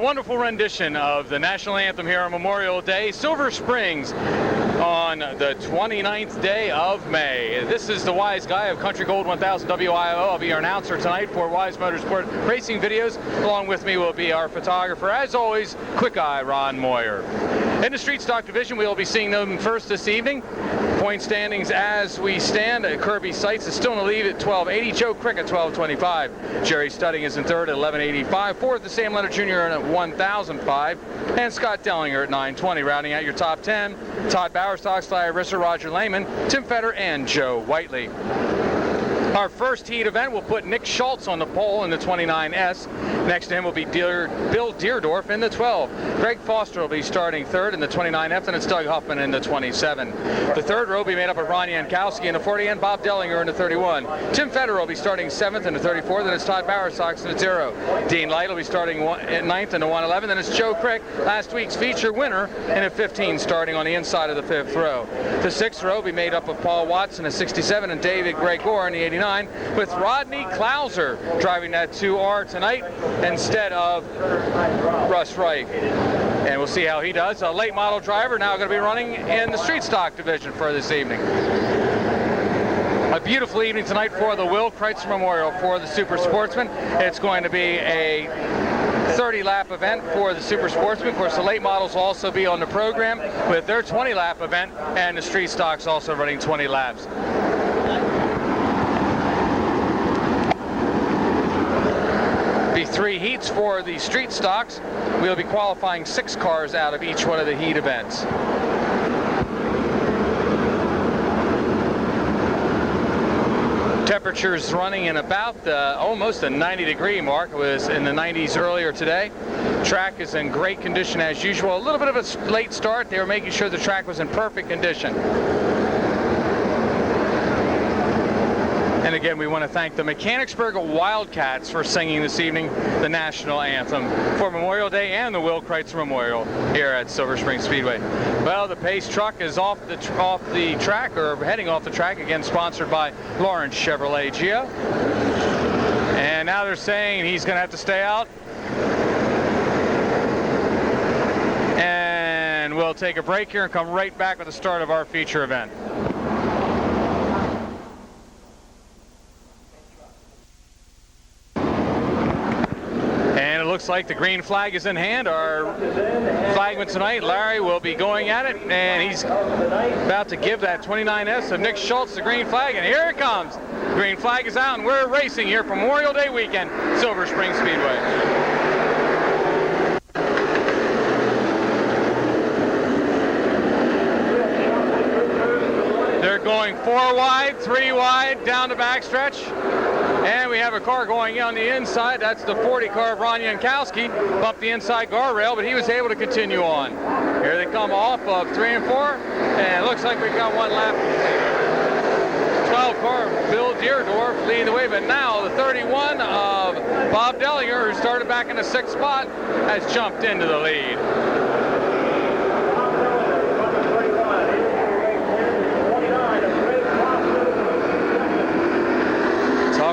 wonderful rendition of the national anthem here on Memorial Day, Silver Springs, on the 29th day of May. This is the Wise Guy of Country Gold 1000 WIO. I'll be your announcer tonight for Wise Motorsport Racing Videos. Along with me will be our photographer, as always, Quick Eye Ron Moyer. In the street stock division, we'll be seeing them first this evening. Point standings as we stand. Kirby Seitz is still in the lead at 1280. Joe Crick at 1225. Jerry Studding is in third at 1185. Fourth is Sam Leonard Jr. at 1005. And Scott Dellinger at 920. Rounding out your top 10, Todd Bowerstock, Sly Arissa, Roger Lehman, Tim Fetter, and Joe Whiteley. Our first heat event will put Nick Schultz on the pole in the 29S. Next to him will be Bill Deerdorf in the 12. Greg Foster will be starting third in the 29F, and it's Doug Huffman in the 27. The third row will be made up of Ron Jankowski in the 40 and Bob Dellinger in the 31. Tim Fetter will be starting seventh in the 34, then it's Todd Bowersox in the 0. Dean Light will be starting ninth in the 111, then it's Joe Crick, last week's feature winner, in a 15 starting on the inside of the fifth row. The sixth row will be made up of Paul Watts in the 67 and David Gregor in the 89. With Rodney Klauser driving that 2R tonight instead of Russ Wright. And we'll see how he does. A late model driver now going to be running in the street stock division for this evening. A beautiful evening tonight for the Will Kreitzer Memorial for the Super Sportsman. It's going to be a 30-lap event for the Super Sportsman. Of course, the late models will also be on the program with their 20-lap event, and the street stocks also running 20 laps. Three heats for the street stocks. We'll be qualifying 6 cars out of each one of the heat events. Temperatures running in about almost a 90-degree mark. It was in the 90s earlier today. Track is in great condition as usual. A little bit of a late start. They were making sure the track was in perfect condition. And again, we want to thank the Mechanicsburg Wildcats for singing this evening the national anthem for Memorial Day and the Will Kreitzer Memorial here at Silver Spring Speedway. Well, the Pace truck is off the track, or heading off the track, again sponsored by Lawrence Chevrolet Geo. And now they're saying he's going to have to stay out. And we'll take a break here and come right back with the start of our feature event. Looks like the green flag is in hand. Our flagman tonight, Larry, will be going at it, and he's about to give that 29S of Nick Schultz the green flag, and here it comes. Green flag is out, and we're racing here for Memorial Day weekend, Silver Spring Speedway. They're going 4 wide, 3 wide, down the backstretch. And we have a car going on the inside. That's the 40 car of Ron Jankowski. Bumped the inside guardrail, but he was able to continue on. Here they come off of 3 and 4. And it looks like we've got one lap. 12 car of Bill Deerdorf leading the way. But now the 31 of Bob Dellinger, who started back in the 6th spot, has jumped into the lead.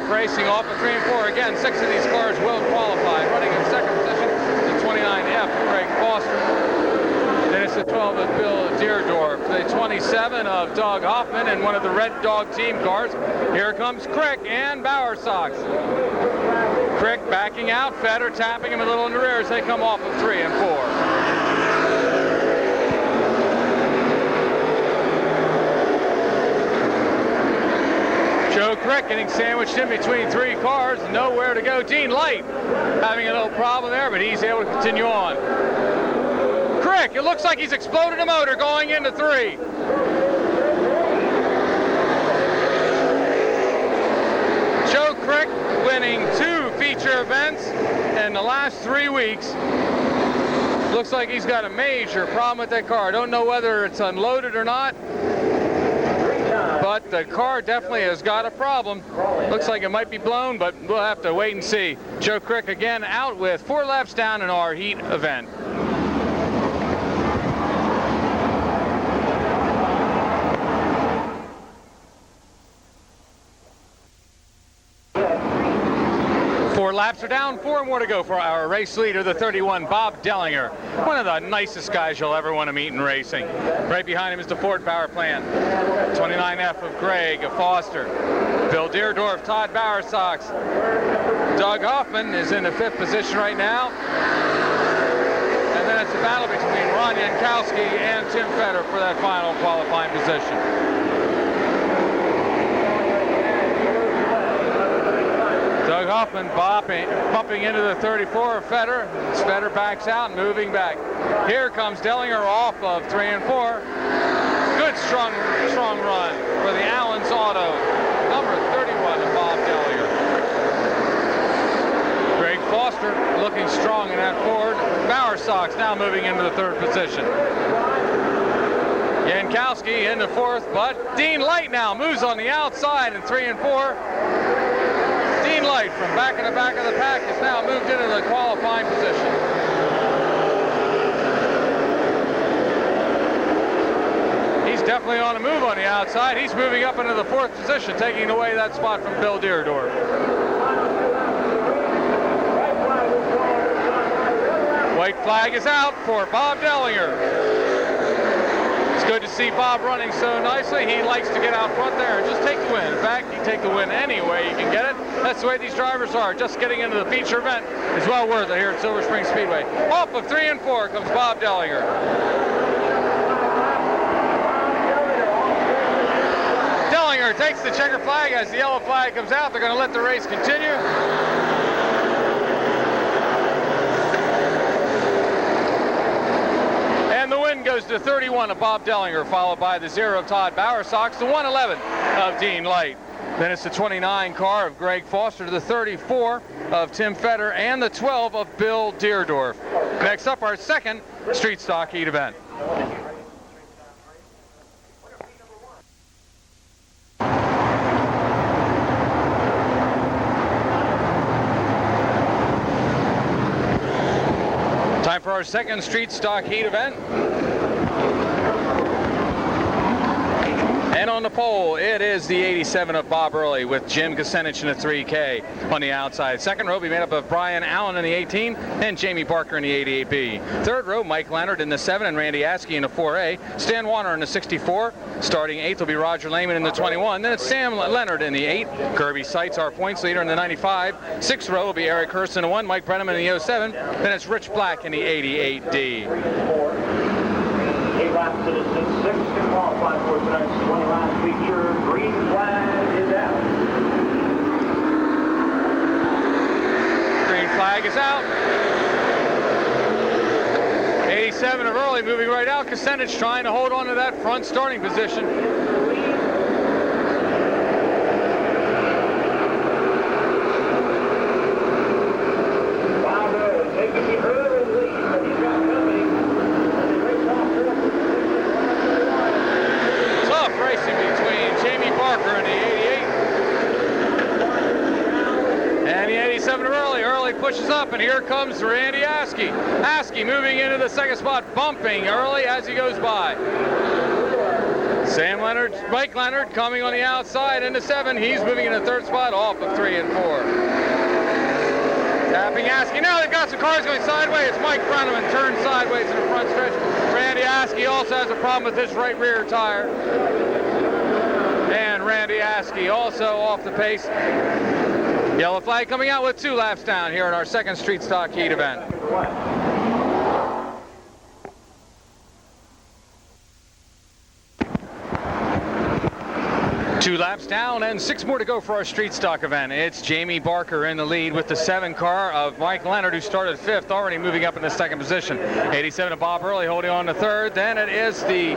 Racing off of 3 and 4. Again, 6 of these cars will qualify. Running in second position, the 29F, Greg Foster. Then it's the 12 of Bill Deerdorf. The 27 of Doug Hoffman and one of the Red Dog team cars. Here comes Crick and Bowersox. Crick backing out. Fetter tapping him a little in the rear as they come off of 3 and 4. Joe Crick getting sandwiched in between 3 cars, nowhere to go. Dean Light having a little problem there, but he's able to continue on. Crick, it looks like he's exploded a motor going into 3. Joe Crick winning 2 feature events in the last 3 weeks. Looks like he's got a major problem with that car. I don't know whether it's unloaded or not, but the car definitely has got a problem. Looks like it might be blown, but we'll have to wait and see. Joe Crick again out with 4 laps down in our heat event. 4 laps are down, 4 more to go for our race leader, the 31, Bob Dellinger. One of the nicest guys you'll ever want to meet in racing. Right behind him is the Ford power plant. 29F of Greg Foster. Bill Deerdorf, Todd Bowersox. Doug Hoffman is in the 5th position right now. And then it's a battle between Ron Jankowski and Tim Fetter for that final qualifying position. Doug Hoffman bumping into the 34 of Fetter. As Fetter backs out and moving back. Here comes Dellinger off of 3 and 4. Good strong run for the Allen's Auto. Number 31 of Bob Dellinger. Greg Foster looking strong in that Ford. Bowersox now moving into the 3rd position. Jankowski in the 4th, but Dean Light now moves on the outside in 3 and 4. Dean Light from back in the back of the pack has now moved into the qualifying position. He's definitely on the move on the outside. He's moving up into the 4th position, taking away that spot from Bill Deerdorf. White flag is out for Bob Dellinger. Good to see Bob running so nicely. He likes to get out front there and just take the win. In fact, he take the win any way you can get it. That's the way these drivers are. Just getting into the feature event is well worth it here at Silver Spring Speedway. Off of 3 and 4 comes Bob Dellinger. Dellinger takes the checker flag. As the yellow flag comes out, they're going to let the race continue. And the win goes to 31 of Bob Dellinger, followed by the 0 of Todd Bowersox, the 111 of Dean Light. Then it's the 29 car of Greg Foster, the 34 of Tim Fetter, and the 12 of Bill Deerdorf. Next up, our 2nd street stock heat event. Time for our 2nd street stock heat event. And on the pole, it is the 87 of Bob Early with Jim Kucinich in the 3K on the outside. 2nd row will be made up of Brian Allen in the 18 and Jamie Barker in the 88B. 3rd row, Mike Leonard in the 7 and Randy Askey in the 4A. Stan Warner in the 64. Starting 8th will be Roger Lehman in the 21. Then it's Sam Leonard in the 8. Kirby Seitz, our points leader, in the 95. 6th row will be Eric Hurst in the 1. Mike Brenneman in the 07. Then it's Rich Black in the 88D. 8 laps to the 6th to qualify for tonight's 20-lap feature. Green flag is out. Green flag is out. 87 of Early moving right out. Kucinich trying to hold on to that front starting position. Bob taking the early lead, but he's got company. Tough racing between Jamie Barker in the 88 and the 87 of Early. Early pushes up, and here comes Randy Askey. Askey moving into the 2nd spot, bumping Early as he goes by. Sam Leonard, Mike Leonard coming on the outside into 7. He's moving into 3rd spot off of 3 and 4. Tapping Askey. Now they've got some cars going sideways. Mike Brenneman turns sideways in the front stretch. Randy Askey also has a problem with his right rear tire. And Randy Askey also off the pace. Yellow flag coming out with 2 laps down here in our 2nd street stock heat event. 2 laps down and 6 more to go for our street stock event. It's Jamie Barker in the lead with the 7 car of Mike Leonard, who started 5th, already moving up in the 2nd position. 87 of Bob Early holding on to 3rd. Then it is the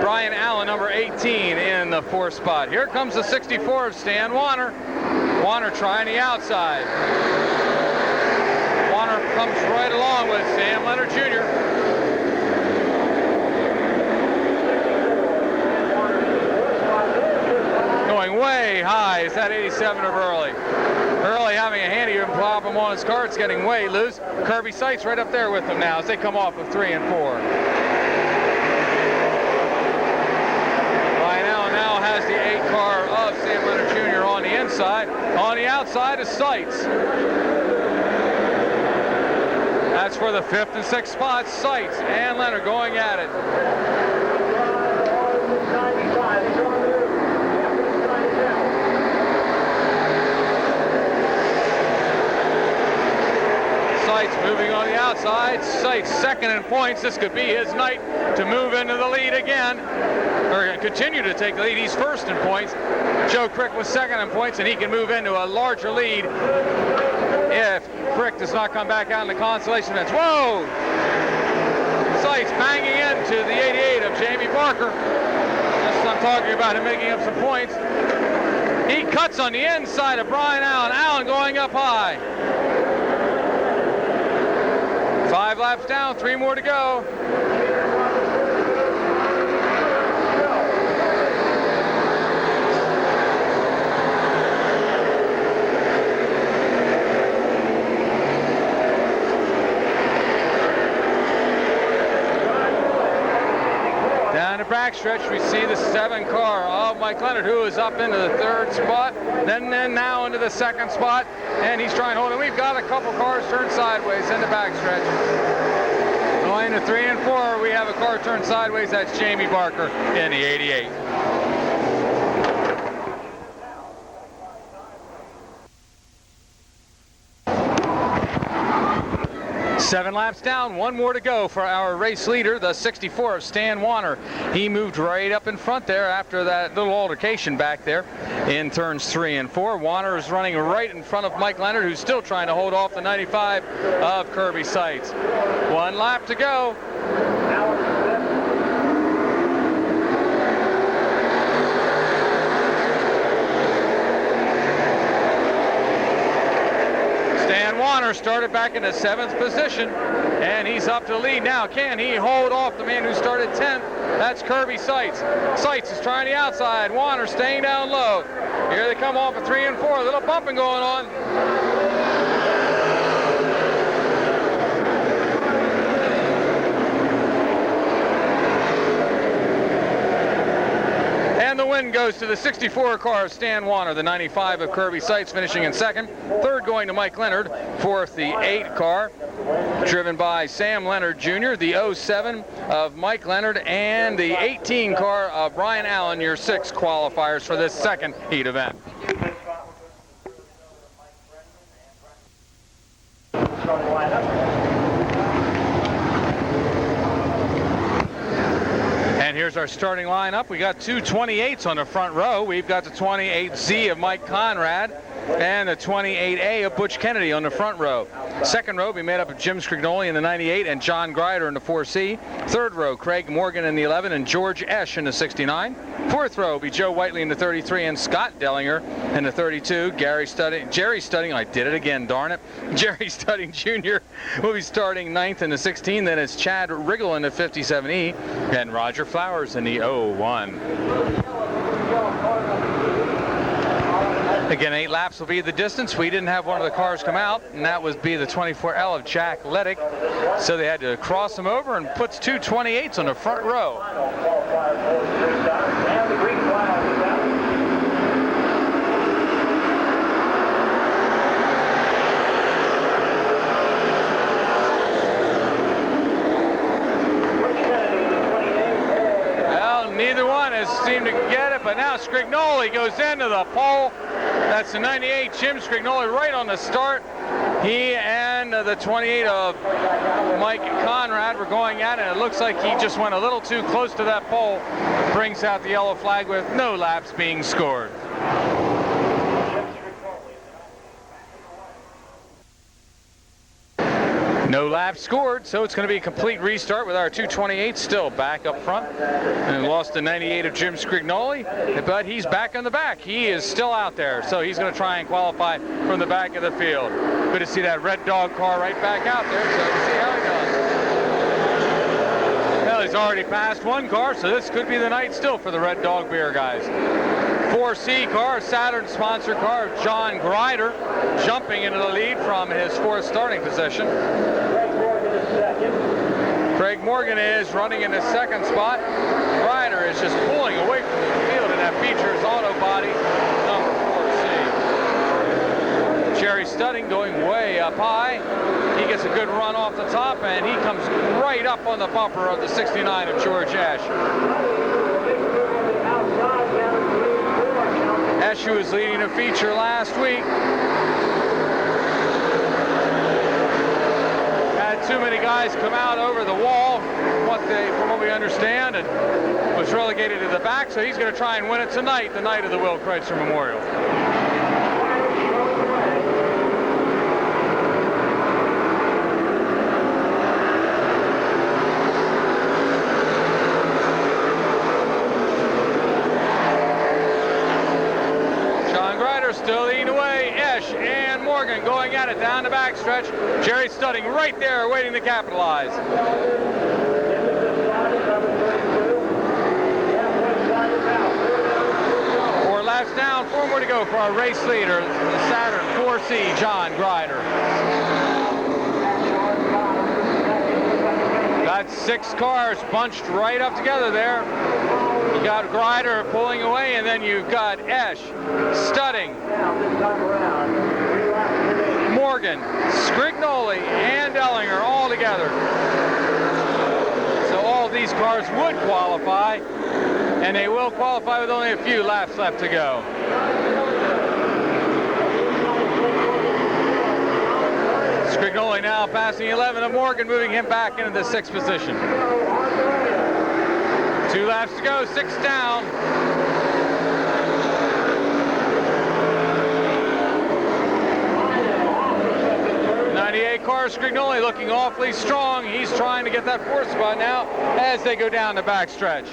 Brian Allen, number 18, in the 4th spot. Here comes the 64 of Stan Warner. Warner trying the outside. Warner comes right along with Sam Leonard Jr. Going way high is that 87 of Early. Early having a handy problem on his car. It's getting way loose. Kirby Seitz right up there with him now as they come off of 3 and 4. Brian Allen now has the 8 car of Sam Leonard Jr. on the inside. On the outside is Seitz. That's for the 5th and 6th spots. Seitz and Leonard going at it. Seitz moving on the outside. Seitz second in points. This could be his night to move into the lead again, or continue to take the lead. He's first in points. Joe Crick was second in points, and he can move into a larger lead if Crick does not come back out in the consolation events. Whoa! Seitz banging into the 88 of Jamie Barker. That's what I'm talking about, him making up some points. He cuts on the inside of Brian Allen. Allen going up high. 5 laps down, 3 more to go. Down the backstretch, we see the 7 car of Mike Leonard, who is up into the 3rd spot, then now into the 2nd spot, and he's trying to hold it. We've got a couple cars turned sideways in the backstretch. Going to 3 and 4, we have a car turned sideways. That's Jamie Barker in the 88. Seven laps down, 1 more to go for our race leader, the 64 of Stan Warner. He moved right up in front there after that little altercation back there in turns 3 and 4. Warner is running right in front of Mike Leonard, who's still trying to hold off the 95 of Kirby Seitz. 1 lap to go. Warner started back in the 7th position, and he's up to the lead now. Can he hold off the man who started 10th? That's Kirby Seitz. Seitz is trying the outside. Warner staying down low. Here they come off at 3 and 4. A little bumping going on. And the win goes to the 64 car of Stan Warner, the 95 of Kirby Seitz finishing in 2nd. 3rd going to Mike Leonard. 4th, the 8 car, driven by Sam Leonard Jr., the 07 of Mike Leonard, and the 18 car of Brian Allen, your 6 qualifiers for this 2nd heat event. And here's our starting lineup. We got 2 28s on the front row. We've got the 28Z of Mike Conrad and the 28A of Butch Kennedy on the front row. 2nd row will be made up of Jim Scrignoli in the 98 and John Grider in the 4C. 3rd row, Craig Morgan in the 11 and George Esch in the 69. 4th row will be Joe Whiteley in the 33 and Scott Dellinger in the 32. Jerry Studding, I did it again, darn it. Jerry Studding Jr. will be starting 9th in the 16. Then it's Chad Riggle in the 57E and Roger Flowers in the 01. Again, 8 laps will be the distance. We didn't have one of the cars come out, and that would be the 24L of Jack Leddick. So they had to cross him over and puts 2 28s on the front row. Well, neither one has seemed to get it, but now Scrignoli goes into the pole. That's the 98, Jim Scrignoli, right on the start. He and the 28 of Mike Conrad were going at it. It looks like he just went a little too close to that pole. Brings out the yellow flag with no laps being scored. No laps scored, so it's going to be a complete restart with our 228 still back up front. And lost the 98 of Jim Scrignoli, but he's back on the back. He is still out there, so he's going to try and qualify from the back of the field. Good to see that Red Dog car right back out there, so we'll see how he does. Well, he's already passed one car, so this could be the night still for the Red Dog beer guys. 4C car, Saturn sponsor car of John Grider, jumping into the lead from his 4th starting position. Craig Morgan is running in the 2nd spot. Grider is just pulling away from the field, and that features auto body number 4C. Jerry Studding going way up high. He gets a good run off the top, and he comes right up on the bumper of the 69 of George Esch. Esch, who was leading a feature last week, had too many guys come out over the wall, from what we understand, and was relegated to the back, so he's going to try and win it tonight, the night of the Will Kreutzer Memorial. Still leading away, Esch and Morgan going at it down the backstretch. Jerry Studding right there waiting to capitalize. 4 laps down, 4 more to go for our race leader, the Saturn 4C, John Grider. Got 6 cars bunched right up together there. You got Grider pulling away, and then you've got Esch, Studding, Morgan, Scrignoli, and Ellinger all together. So all of these cars would qualify, and they will qualify with only a few laps left to go. Scrignoli now passing 11 of Morgan, moving him back into the 6th position. 2 laps to go, 6 down. Car Scrignoli looking awfully strong. He's trying to get that 4th spot now as they go down the backstretch.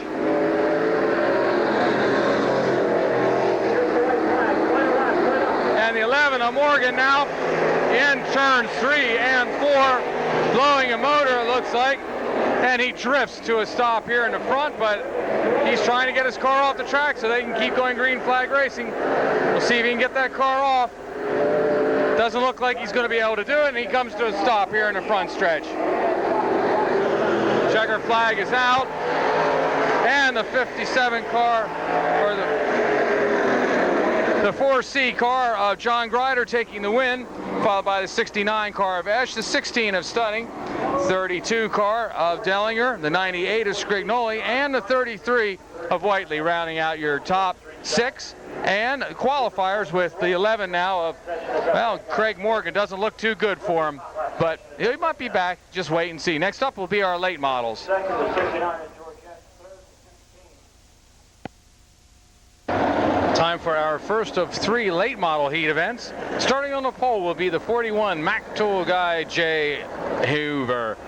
And the 11 of Morgan now in turns 3 and 4, blowing a motor, it looks like, and he drifts to a stop here in the front, but he's trying to get his car off the track so they can keep going green flag racing. We'll see if he can get that car off. Doesn't look like he's going to be able to do it, and he comes to a stop here in the front stretch. Checker flag is out, and the 57 car, or the 4C car of John Grider taking the win, followed by the 69 car of Esch, the 16 of Studding, 32 car of Dellinger, the 98 of Scrignoli, and the 33 of Whiteley, rounding out your top 6. And qualifiers with the 11 now of, well, Craig Morgan. Doesn't look too good for him, but he might be back. Just wait and see. Next up will be our late models. Time for our first of 3 late model heat events. Starting on the pole will be the 41 Mac Tool Guy Jay Hoover.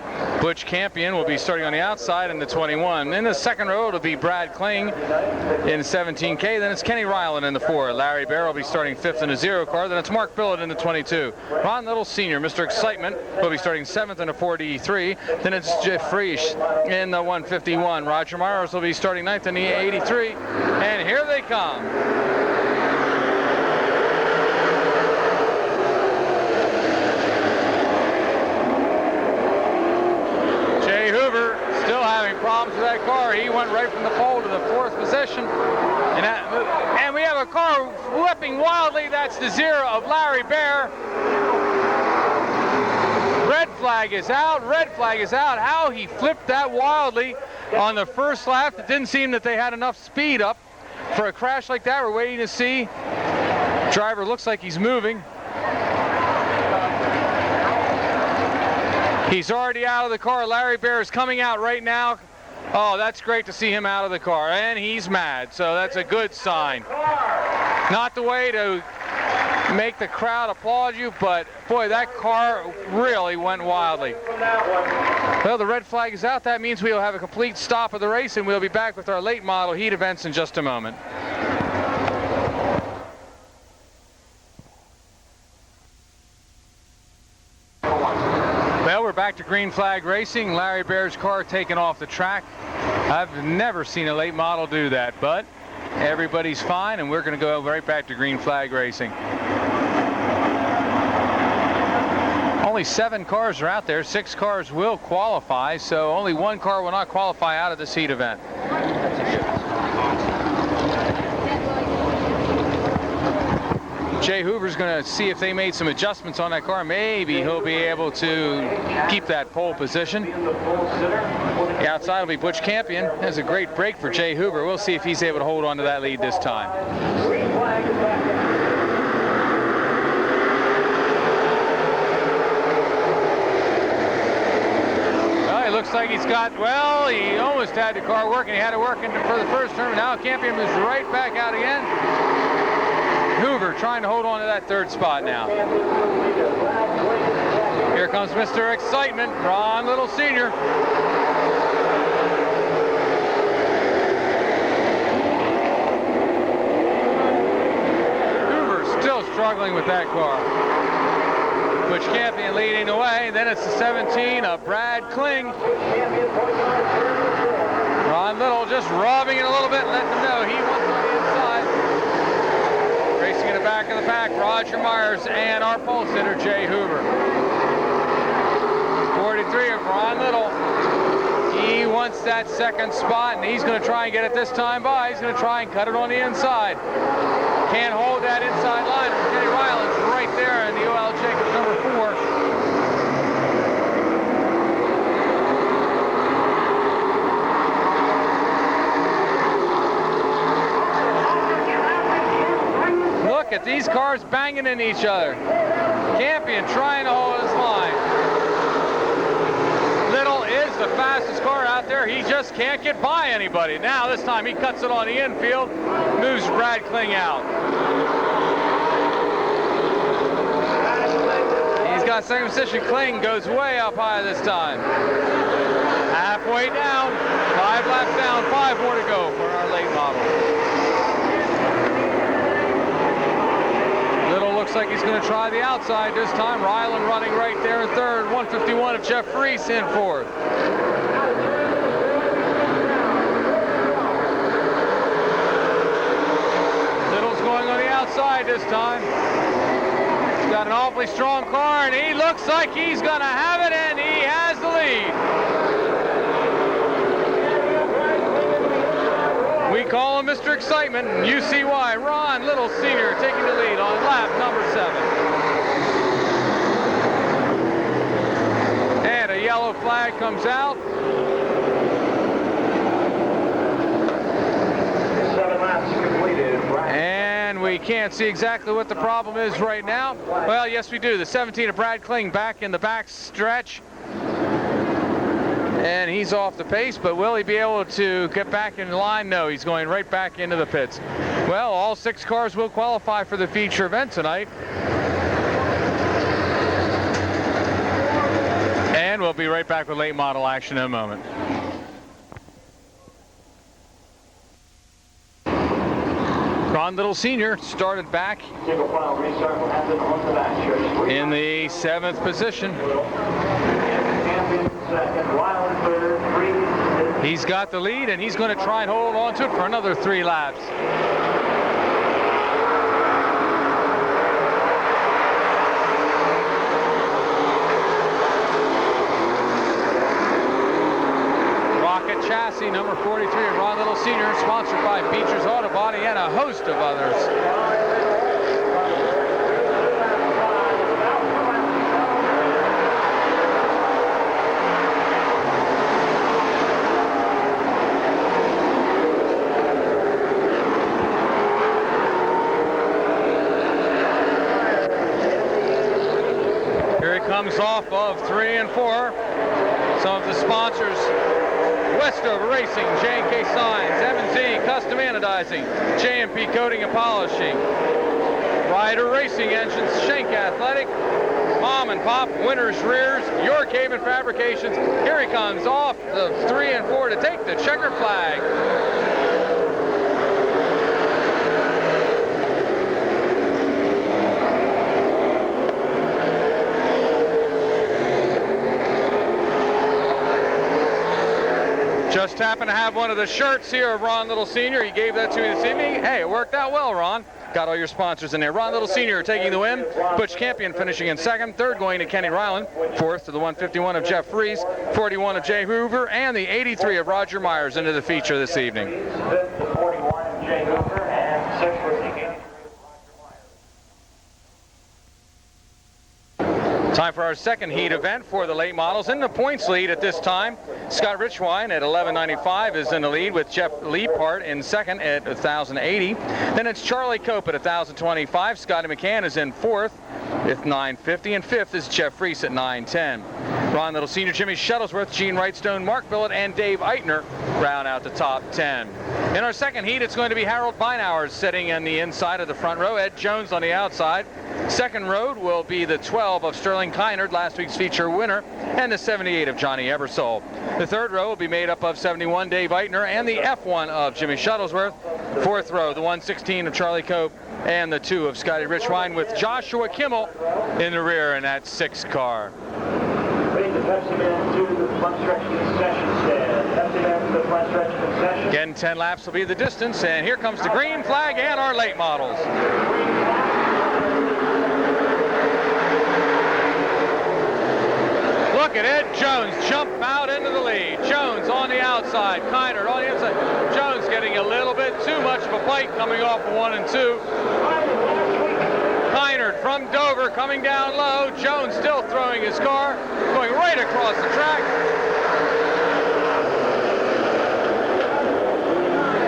Butch Campion will be starting on the outside in the 21. In the second row, it'll be Brad Kling in 17K. Then it's Kenny Ryland in the 4. Larry Bear will be starting 5th in the 0 car. Then it's Mark Billett in the 22. Ron Little Sr., Mr. Excitement, will be starting 7th in the 43. Then it's Jeff Frisch in the 151. Roger Myers will be starting 9th in the 83. And here they come. Problems with that car. He went right from the pole to the 4th position. And we have a car whipping wildly. That's the 0 of Larry Bear. Red flag is out. Red flag is out. How he flipped that wildly on the first lap. It didn't seem that they had enough speed up for a crash like that. We're waiting to see. Driver looks like he's moving. He's already out of the car. Larry Bear is coming out right now. Oh, that's great to see him out of the car, and he's mad, so that's a good sign. Not the way to make the crowd applaud you, but boy, that car really went wildly. Well, the red flag is out. That means we'll have a complete stop of the race, and we'll be back with our late model heat events in just a moment. Well, we're back to green flag racing. Larry Bear's car taken off the track. I've never seen a late model do that, but everybody's fine, and we're going to go right back to green flag racing. Only 7 cars are out there. 6 cars will qualify, so only 1 car will not qualify out of this heat event. Jay Hoover's going to see if they made some adjustments on that car. Maybe he'll be able to keep that pole position. The outside will be Butch Campion. That's a great break for Jay Hoover. We'll see if he's able to hold on to that lead this time. Well, it looks like he's got, well, he almost had the car working. He had it working for the first turn. Now Campion is right back out again. Hoover trying to hold on to that third spot now. Here comes Mr. Excitement, Ron Little Sr. Hoover still struggling with that car. Butch Campion leading the way. Then it's the 17 of Brad Kling. Ron Little just rubbing it a little bit, letting him know he wants on the inside. Racing in the back of the pack, Roger Myers and our pole sitter, Jay Hoover. 43 of Ron Little. He wants that second spot, and he's going to try and get it this time by. He's going to try and cut it on the inside. Can't hold that inside line. Kenny Ryland's right there in the OL Jacobs number 4. Look at these cars banging into each other. Campion trying to hold his line. Little is the fastest car out there. He just can't get by anybody. Now this time he cuts it on the infield, moves Brad Kling out. He's got second position. Kling goes way up high this time. Halfway down, 5 laps down, 5 more to go for our late model. Looks like he's going to try the outside this time. Ryland running right there in third. 151 of Jeff Reese in fourth. Little's going on the outside this time. He's got an awfully strong car, and he looks like he's going to have it, and he has the lead. We call him Mr. Excitement, and you see why. Ron Little Sr. taking the lead on lap number 7. And a yellow flag comes out. 7 laps completed. And we can't see exactly what the problem is right now. Well, yes, we do. The 17 of Brad Kling back in the back stretch. And he's off the pace, but will he be able to get back in line? No, he's going right back into the pits. Well, all 6 cars will qualify for the feature event tonight. And we'll be right back with late model action in a moment. Ron Little Sr. started back in the 7th position. He's got the lead, and he's going to try and hold on to it for another 3 laps. Rocket Chassis, number 43, Ron Little Sr., sponsored by Beecher's Auto Body and a host of others. Comes off of 3 and 4. Some of the sponsors: Westover Racing, J&K Signs, M&Z Custom Anodizing, J&P Coating and Polishing, Ryder Racing Engines, Schenck Athletic, Mom and Pop, Winners Rears, York Haven Fabrications. Here he comes off the 3 and 4 to take the checkered flag. Just happened to have one of the shirts here of Ron Little Sr. He gave that to me this evening. Hey, it worked out well, Ron. Got all your sponsors in there. Ron Little Sr. taking the win. Butch Campion finishing in 2nd. 3rd going to Kenny Ryland. 4th to the 151 of Jeff Reese. 41 of Jay Hoover. And the 83 of Roger Myers into the feature this evening. 5th to 41 of Jay Hoover. And 6th was the 83 of Roger Myers. Time for our second heat event for the late models. In the points lead at this time, Scott Richwine at 1195 is in the lead, with Jeff Leapart in second at 1080. Then it's Charlie Cope at 1025. Scotty McCann is in fourth at 950, and fifth is Jeff Reese at 910. Ron Little Sr., Jimmy Shuttlesworth, Gene Wrightstone, Mark Billet, and Dave Eitner round out the top 10. In our second heat, it's going to be Harold Beinauer sitting in the inside of the front row, Ed Jones on the outside. Second row will be the 12 of Sterling Kynard, last week's feature winner, and the 78 of Johnny Ebersole. The third row will be made up of 71 Dave Eitner and the F1 of Jimmy Shuttlesworth. Fourth row, the 116 of Charlie Cope and the 2 of Scotty Richwine, with Joshua Kimmel in the rear in that 6 car. Again, 10 laps will be the distance, and here comes the green flag and our late models. Look at Ed Jones jump out into the lead. Jones on the outside, Kynard on the inside. Jones getting a little bit too much of a bite coming off of 1 and 2. Kynard from Dover coming down low. Jones still throwing his car, going right across the track.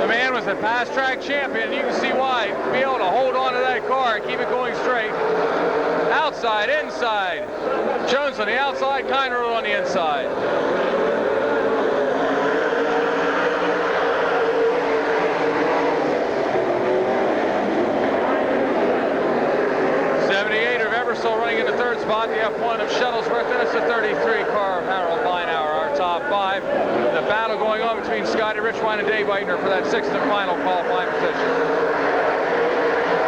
The man was a past track champion. You can see why. Be able to hold on to that car and keep it going straight. Outside, inside. Jones on the outside, Kynard on the inside. Ebersole running in the third spot, the F1 of Shuttlesworth, and it's the 33 car of Harold Beinauer, our top 5. The battle going on between Scotty Richwine and Dave Eitner for that 6th and final qualifying position.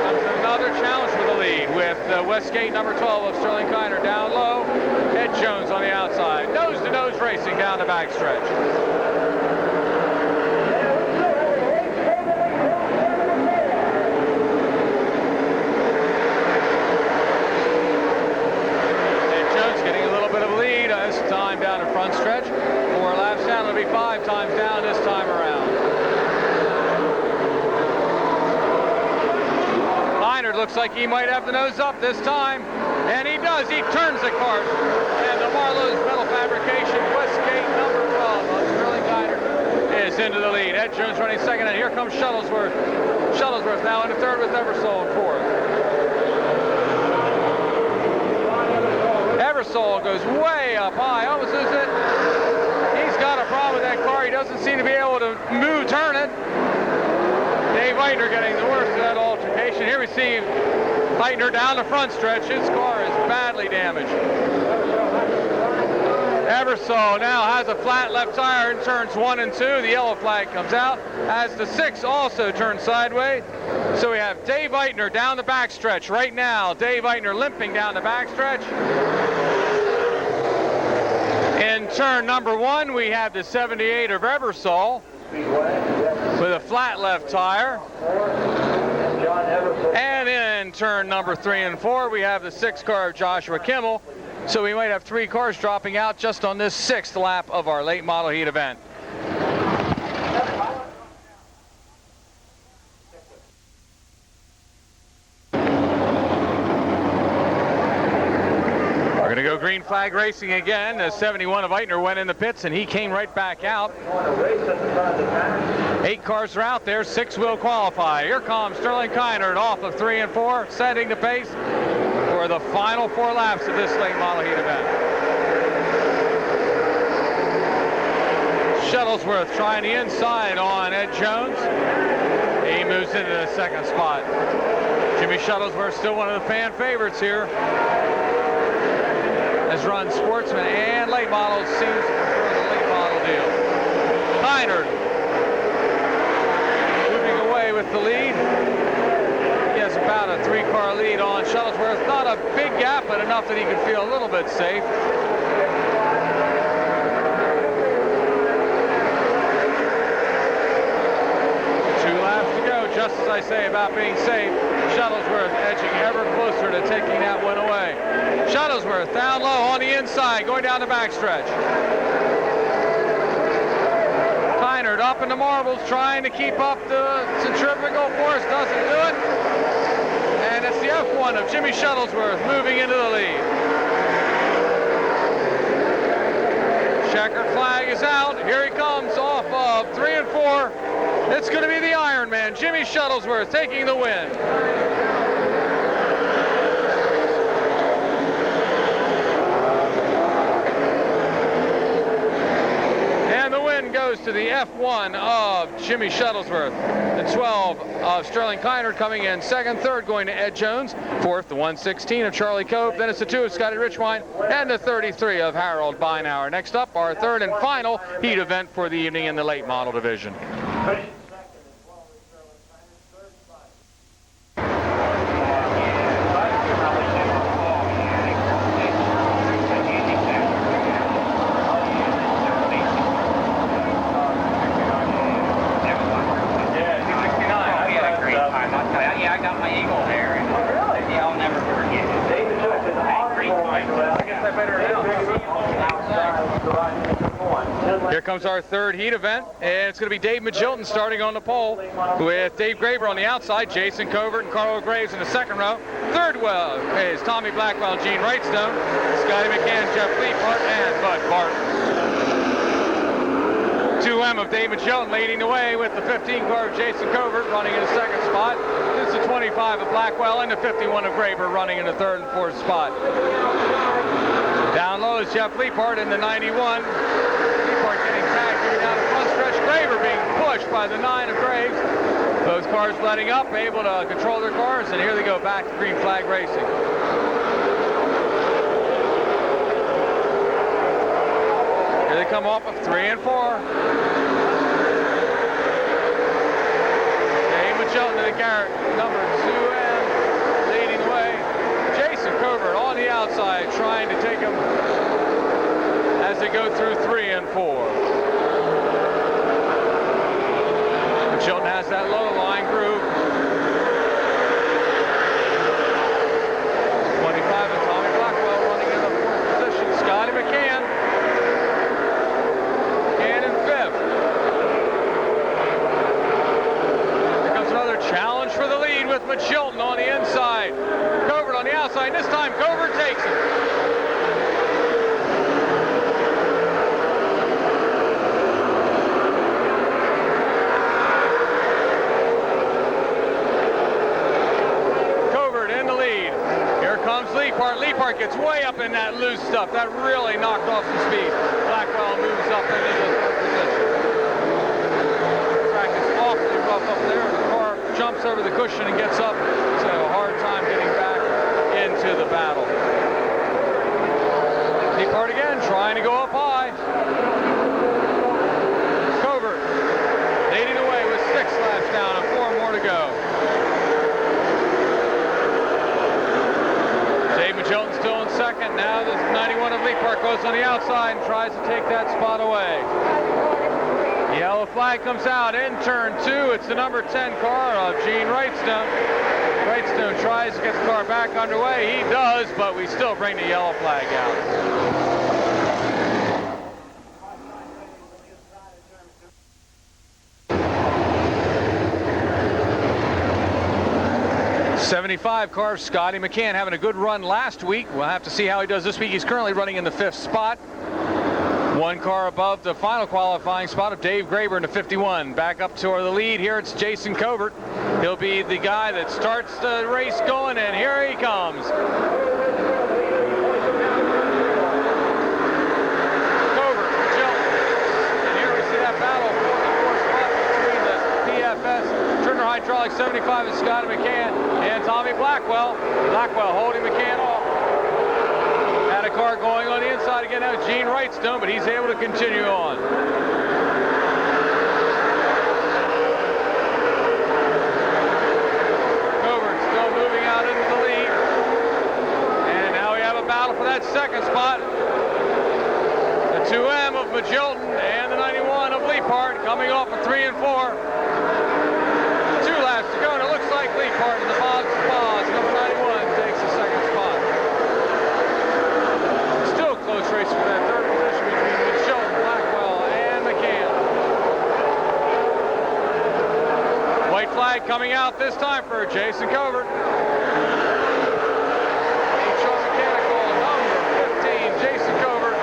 Comes another challenge for the lead, with Westgate number 12 of Sterling Kynard down low, Ed Jones on the outside. Nose-to-nose racing down the backstretch. This time down the front stretch. 4 laps down, it'll be 5 times down this time around. Kynard looks like he might have the nose up this time, and he does. He turns the cart, and the Marlowe's Metal Fabrication Westgate number 12 of Sterling Kynard is into the lead. Ed Jones running second, and here comes Shuttlesworth. Shuttlesworth now in the third with Ebersole in fourth. Ebersole goes way up high, almost loses it. He's got a problem with that car. He doesn't seem to be able to turn it. Dave Eitner getting the worst of that altercation. Here we see Eitner down the front stretch. His car is badly damaged. Ebersole now has a flat left tire in turns 1 and 2. The yellow flag comes out as the 6 also turns sideways. So we have Dave Eitner down the backstretch right now. Dave Eitner limping down the backstretch. In turn number 1, we have the 78 of Ebersole with a flat left tire. And in turn number 3 and 4, we have the 6 car of Joshua Kimmel. So we might have 3 cars dropping out just on this 6th lap of our late model heat event. We're going to go green flag racing again. The 71 of Eitner went in the pits, and he came right back out. 8 cars are out there. 6 will qualify. Here comes Sterling Kynard off of 3 and 4, setting the pace for the final 4 laps of this late model heat event. Shuttlesworth trying the inside on Ed Jones. He moves into the 2nd spot. Jimmy Shuttlesworth still one of the fan favorites here. Has run sportsman and late models, seems to prefer the late model deal. Kynard moving away with the lead. He has about a 3-car lead on Shuttlesworth. Not a big gap, but enough that he could feel a little bit safe. 2 laps to go, just as I say about being safe. Shuttlesworth edging ever closer to taking that one away. Shuttlesworth down low on the inside, going down the backstretch. Kynard up in the marbles, trying to keep up the centrifugal force, doesn't do it. And it's the F1 of Jimmy Shuttlesworth moving into the lead. checkered flag is out. Here he comes off of 3 and 4. It's going to be the Iron Man, Jimmy Shuttlesworth, taking the win. And the win goes to the F1 of Jimmy Shuttlesworth. The 12 of Sterling Kynard coming in second, third going to Ed Jones, fourth the 116 of Charlie Cope, then it's the 2 of Scotty Richwine, and the 33 of Harold Beinauer. Next up, our third and final heat event for the evening in the late model division. Here comes our third heat event, and it's going to be Dave Magilton starting on the pole with Dave Graber on the outside, Jason Covert and Carl Graves in the second row. Third row is Tommy Blackwell and Gene Wrightstone, Scotty McCann, Jeff Leapart, and Bud Barton. 2M of Dave Magilton leading the way with the 15 car of Jason Covert running in the second spot. This is the 25 of Blackwell and the 51 of Graber running in the third and fourth spot. Down low is Jeff Leapart in the 91. Leapart getting tagged here down the front stretch. Graber being pushed by the 9 of Graves. Those cars letting up, able to control their cars, and here they go back to green flag racing. Here they come off of 3 and 4. Dave Magilton to the Garrett, number 2M, leading the way. Jason Covert on the outside, trying to take him as they go through 3 and 4. Magilton has that low line groove. 25 and Tommy Blackwell running in the fourth position. Scotty McCann in fifth. Here comes another challenge for the lead with Magilton on the inside. Covert on the outside. This time Covert takes it. Leapart gets way up in that loose stuff. That really knocked off some speed. Blackwell moves up into the third position. The track is awfully rough up there. The car jumps over the cushion and gets up. It's a hard time getting back into the battle. Leapart again, trying to go up high. Covert leading the way with 6 laps down and 4 more to go. Magilton still in second. Now the 91 of Leapart goes on the outside and tries to take that spot away. The yellow flag comes out in turn 2. It's the number 10 car of Gene Wrightstone. Wrightstone tries to get the car back underway. He does, but we still bring the yellow flag out. 75 car, Scotty McCann having a good run last week. We'll have to see how he does this week. He's currently running in the 5th spot. 1 car above the final qualifying spot of Dave Graber in the 51. Back up toward the lead. Here it's Jason Covert. He'll be the guy that starts the race going, and here he comes. Covert, Magilton. And here we see that battle for the 4th spot between the PFS Turner Hydraulics 75 and Scotty McCann and Tommy Blackwell. Blackwell holding McCann off. Had a car going on the inside again. Now Gene Wrightstone, but he's able to continue on. Covert still moving out into the lead. And now we have a battle for that 2nd spot. The 2M of Magilton and the 91 of Leapart coming off of 3 and 4. 2 laps to go, and it looks like Leapart in the Bob's number 91 takes the 2nd spot. Still close race for that 3rd position between Magilton, Blackwell, and McCann. White flag coming out this time for Jason Covert. Mechanical number 15, Jason Covert.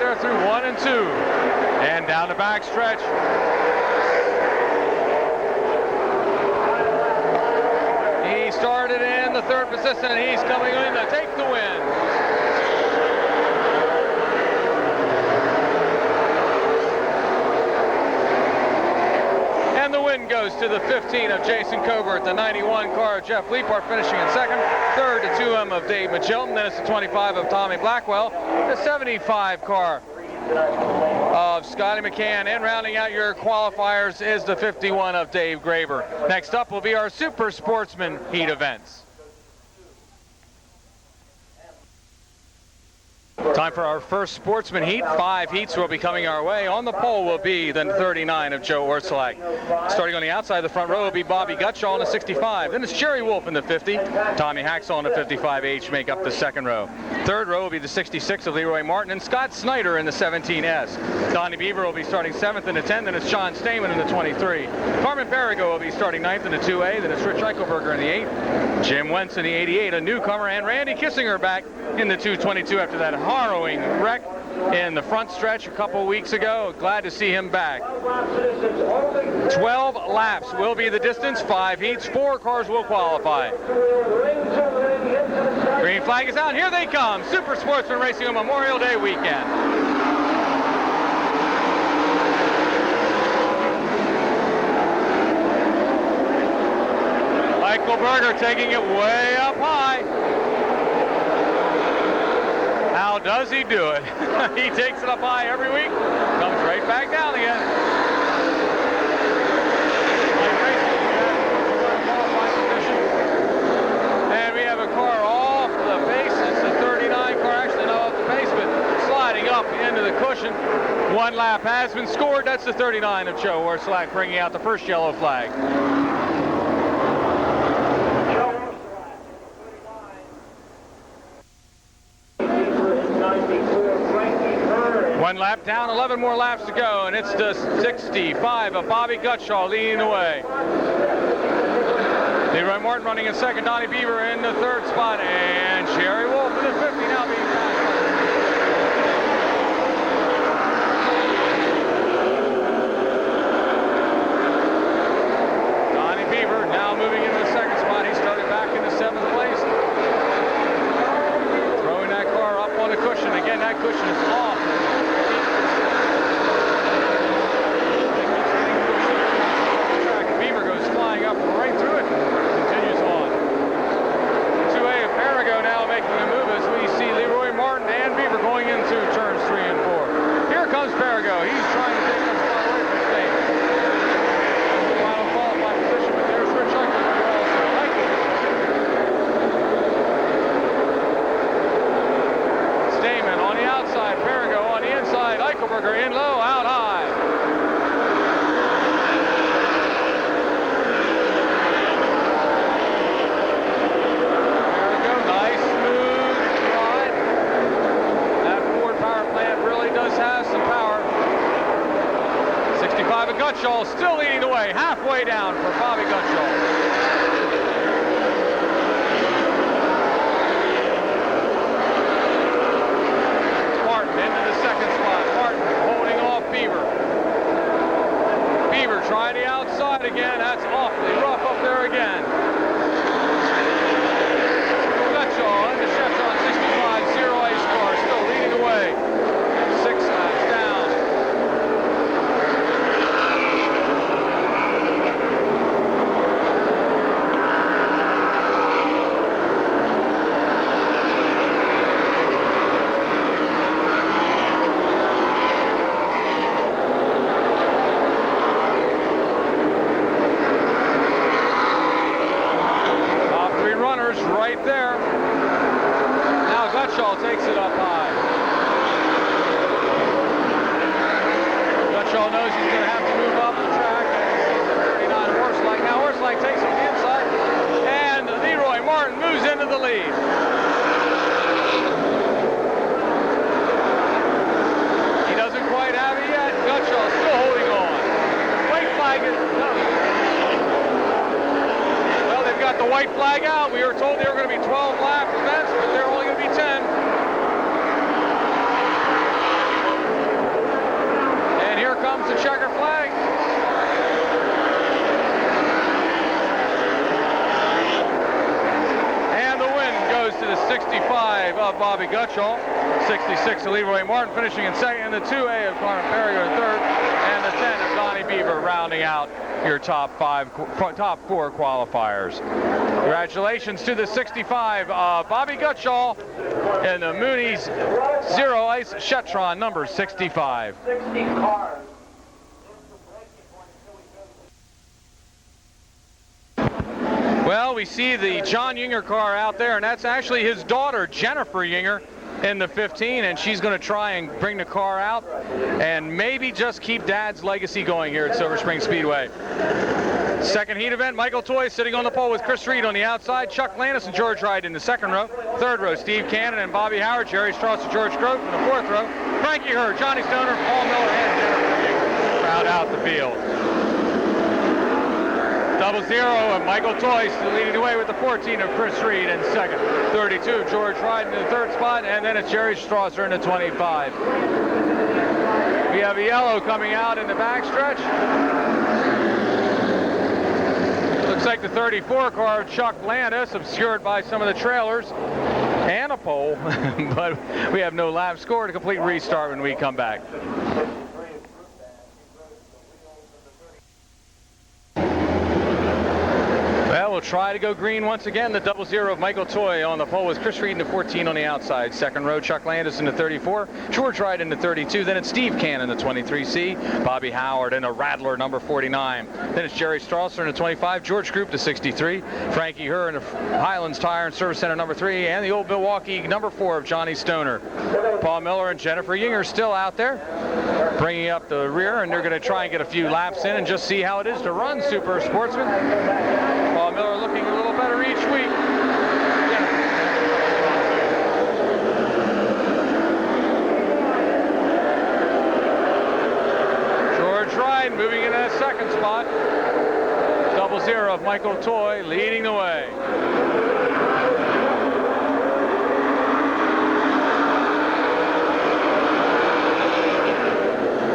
there through 1 and 2. And down the back stretch. He started in the third position, and he's coming in to take the win. And the win goes to the 15 of Jason Covert, the 91 car of Jeff Leapart finishing in second, third to 2M of Dave Machilton, then it's the 25 of Tommy Blackwell, the 75 car of Scotty McCann, and rounding out your qualifiers is the 51 of Dave Graver. Next up will be our Super Sportsman Heat events. Time for our first Sportsman Heat. 5 heats will be coming our way. On the pole will be the 39 of Joe Orsolak. Starting on the outside of the front row will be Bobby Gutschall in the 65. Then it's Jerry Wolf in the 50. Tommy Haxall in the 55H make up the second row. Third row will be the 66 of Leroy Martin and Scott Snyder in the 17S. Donnie Beaver will be starting 7th in the 10. Then it's Sean Stamen in the 23. Carmen Perigo will be starting 9th in the 2A. Then it's Rich Eichelberger in the 8. Jim Wentz in the 88, a newcomer, and Randy Kissinger back in the 222 after that harrowing wreck in the front stretch a couple weeks ago. Glad to see him back. 12 laps will be the distance, 5 heats, 4 cars will qualify. Green flag is out, here they come. Super Sportsman Racing on Memorial Day weekend. Eichelberger taking it way up high. How does he do it? He takes it up high every week, comes right back down again. And we have a car off the base. It's the 39 car, actually not off the base, but sliding up into the cushion. 1 lap has been scored. That's the 39 of Joe Orsolak bringing out the first yellow flag. One lap down, 11 more laps to go, and it's the 65 of Bobby Gutschall leading the way. Leroy Martin running in second, Donnie Beaver in the third spot, and Jerry Wolf in the 50 now being passed. Donnie Beaver now moving into the second spot. He started back in the 7th place. Throwing that car up on the cushion. Again, that cushion is off. Up right through it, continues on. 2A of Perigo now making a move as we see Leroy Martin and Beaver going into turns 3 and 4. Here comes Perigo. He's trying to take that spot away from State. Final qualifying position, but there's Rich Eichelberger also. Stamen on the outside, Perigo on the inside, Eichelberger in low, out high. Has some power. 65 of Gutschall still leading the way, halfway down for Bobby Gutschall. Martin into the second spot. Martin holding off Beaver. Beaver trying the outside again. That's awfully rough up there again. Gutschall and the Chevron 65 0 ace car still leading the way. 6 laps down. Top 3 runners right there. Now Gutschall takes it up high. Gutschall knows he's going to have to move up the track. 39 Orsolak. Now Orsolak takes it to the inside, and Leroy Martin moves into the lead. He doesn't quite have it yet. Gutschall still holding on. White flag is no. Well, they've got the white flag out. We were told they were going to be 12 lap events, but they're only going to be 10. of Bobby Gutschall. 66 of Leroy Martin finishing in second. The 2A of Connor Perry in third. And the 10 of Donnie Beaver rounding out your top four qualifiers. Congratulations to the 65 Bobby Gutschall and the Mooney's Zero Ice Shetron number 65. 60 cars. Well, we see the John Yinger car out there, and that's actually his daughter, Jennifer Yinger, in the 15, and she's going to try and bring the car out and maybe just keep Dad's legacy going here at Silver Spring Speedway. Second heat event, Michael Toy sitting on the pole with Chris Reed on the outside, Chuck Landis and George Wright in the second row. Third row, Steve Cannon and Bobby Howard, Jerry Strauss and George Grote in the fourth row. Frankie Hurd, Johnny Stoner, Paul Miller, and Jennifer Yinger crowd out the field. 00 of Michael Toy leading the way with the 14 of Chris Reed in second. 32 of George Wright in the third spot, and then it's Jerry Strasser in the 25. We have a yellow coming out in the backstretch. Looks like the 34 car of Chuck Landis, obscured by some of the trailers and a pole, but we have no lap score. To complete restart when we come back. Well, we'll try to go green once again. The 00 of Michael Toy on the pole with Chris Reed in the 14 on the outside. Second row, Chuck Landis in the 34, George Wright in the 32. Then it's Steve Cannon in the 23C, Bobby Howard in a Rattler number 49. Then it's Jerry Strasser in the 25, George Group the 63, Frankie Hurd in the Highlands Tire and Service Center number 3, and the old Milwaukee number 4 of Johnny Stoner. Paul Miller and Jennifer Yinger still out there, bringing up the rear, and they're going to try and get a few laps in and just see how it is to run Super Sportsman. Paul Miller looking a little better each week. George Wright moving in that second spot. 00 of Michael Toy leading the way.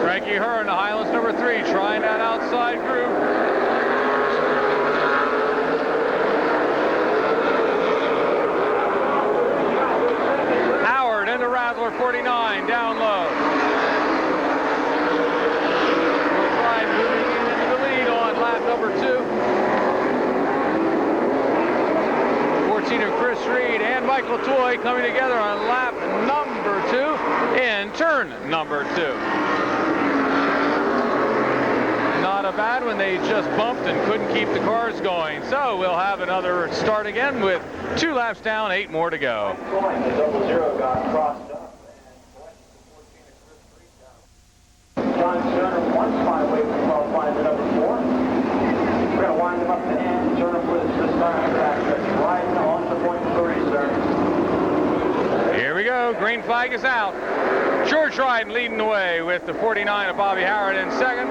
Frankie Hurd in the Highlands number 3 trying that outside groove. In the Rattler 49 down low. Wright moving into the lead on lap number 2. 14 of Chris Reed and Michael Toy coming together on lap number 2 in turn number 2. Not a bad one. They just bumped and couldn't keep the cars going. So we'll have another start again with 2 laps down, 8 more to go. The 00 got crossed up and John Stoner 1 spot away from qualifying the number 4. We're going to wind him up to end. Turner with this time back. That's right on the point for restart. Here we go. Green flag is out. George Wright leading the way with the 49 of Bobby Howard in second.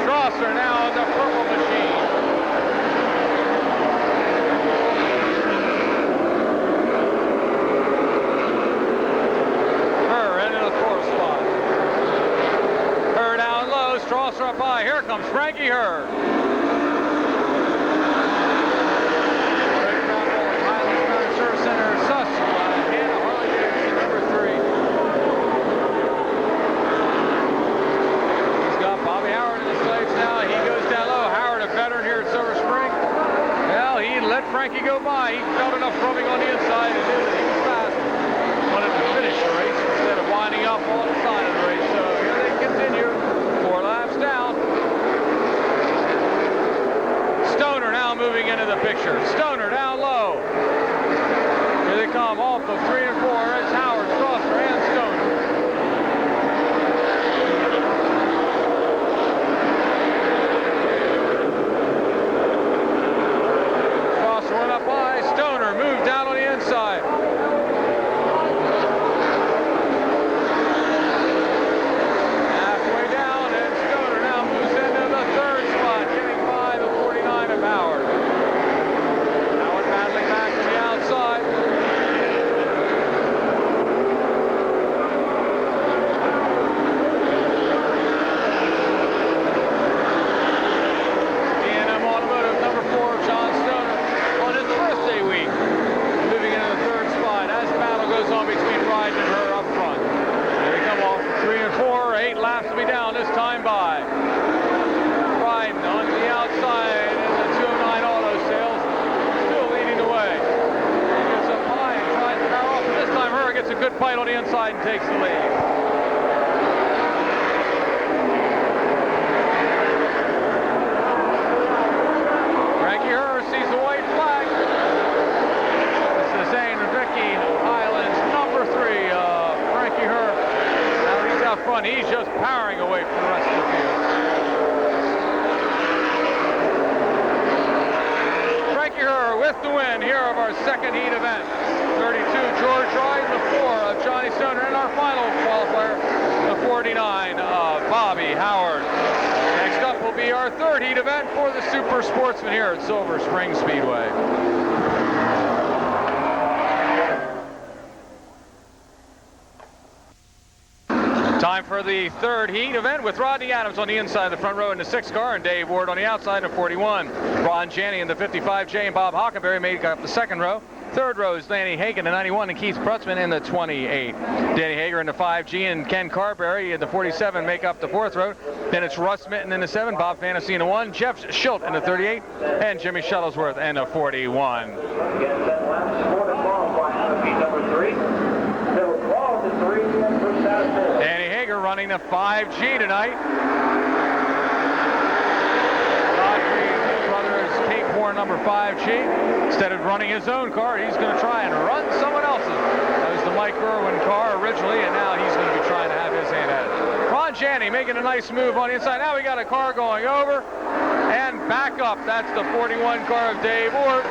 Strasser now in the purple machine. Strasser up high. Here comes Frankie Hurd. Highlands Service Center, Susquehanna, Harley Davidson, number 3. He's got Bobby Howard in the slates now. He goes down low. Howard, a veteran here at Silver Spring. Well, he let Frankie go by. He felt enough rubbing on the inside and knew that he was fast. Wanted to finish the race instead of winding up on the side of the race. So here they continue. 4 laps down. Stoner now moving into the picture. Stoner down low. Here they come off of 3 and 4. It's Howard, Strasser, and Stoner. Strasser went up high. Stoner moved down on the inside. Pite on the inside and takes the lead. Frankie Herr sees the white flag. This is Zane and Vicky Highlands, number 3, Frankie Herr. Now he's out front. He's just powering away from the rest of the field. Frankie Herr with the win here of our second heat event. 32, George Wright, the 4 of Johnny Stoner, and our final qualifier, the 49 of Bobby Howard. Next up will be our third heat event for the Super Sportsman here at Silver Spring Speedway. Time for the third heat event with Rodney Adams on the inside of the front row in the 6 car and Dave Ward on the outside in the 41. Ron Janney in the 55J and Bob Hockenberry make up the second row. Third row is Danny Hagen in 91 and Keith Prutzman in the 28. Danny Hager in the 5G and Ken Carberry in the 47 make up the fourth row. Then it's Russ Mitten in the 7, Bob Fantasy in the 1, Jeff Schilt in the 38, and Jimmy Shuttlesworth in the 41. Against that last sport of qualifying, heat number 3. There were 12 to 3 and first out of 4. Danny Hager running the 5G tonight. Cape Horn number 5G. Instead of running his own car, he's going to try and run someone else's. That was the Mike Irwin car originally, and now he's going to be trying to have his hand at it. Ron Janney making a nice move on the inside. Now we got a car going over and back up. That's the 41 car of Dave Ward.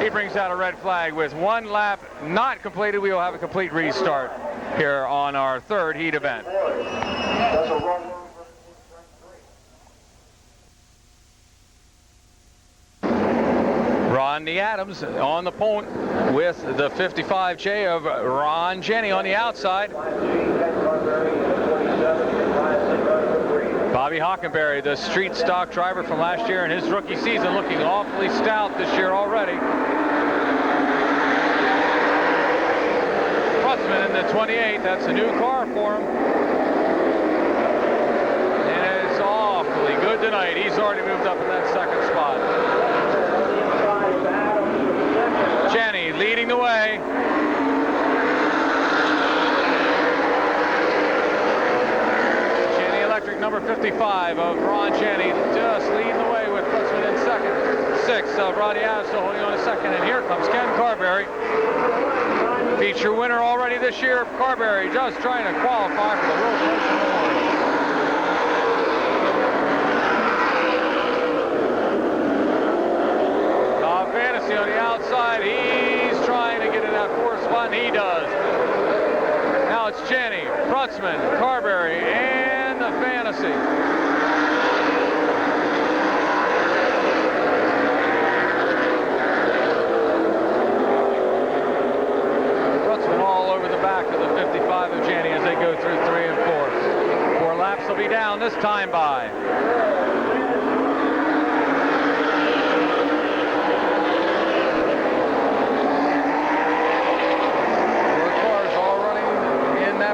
He brings out a red flag with 1 lap not completed. We will have a complete restart here on our third heat event. Rodney Adams on the point with the 55J of Ron Janney on the outside. Bobby Hockenberry, the street stock driver from last year in his rookie season, looking awfully stout this year already. Prutzman in the 28, that's a new car for him. And it's awfully good tonight. He's already moved up in that second spot. Janney leading the way. Janney Electric number 55 of Ron Janney just leading the way with Prutzman in second. 6 of Rodney Adams still holding on a second. And here comes Ken Carberry. Feature winner already this year. Carberry just trying to qualify for the World Racing Memorial. On the outside, he's trying to get in that 4th spot, and he does. Now it's Janney, Prutzman, Carberry, and the Fantasy. Prutzman all over the back of the 55 of Janney as they go through 3 and 4. 4 laps will be down this time by.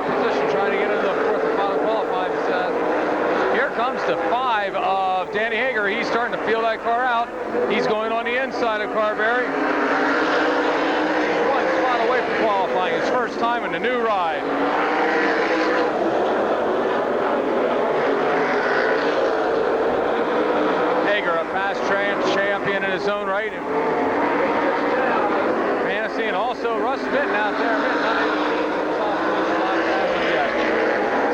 Position trying to get into the 4th and final qualifying set. Here comes the 5 of Danny Hager. He's starting to feel that car out. He's going on the inside of Carberry. 1 spot away from qualifying. His first time in the new ride. Hager, a past champion in his own right. Fantasy and also Russ Mitten out there. Mitten,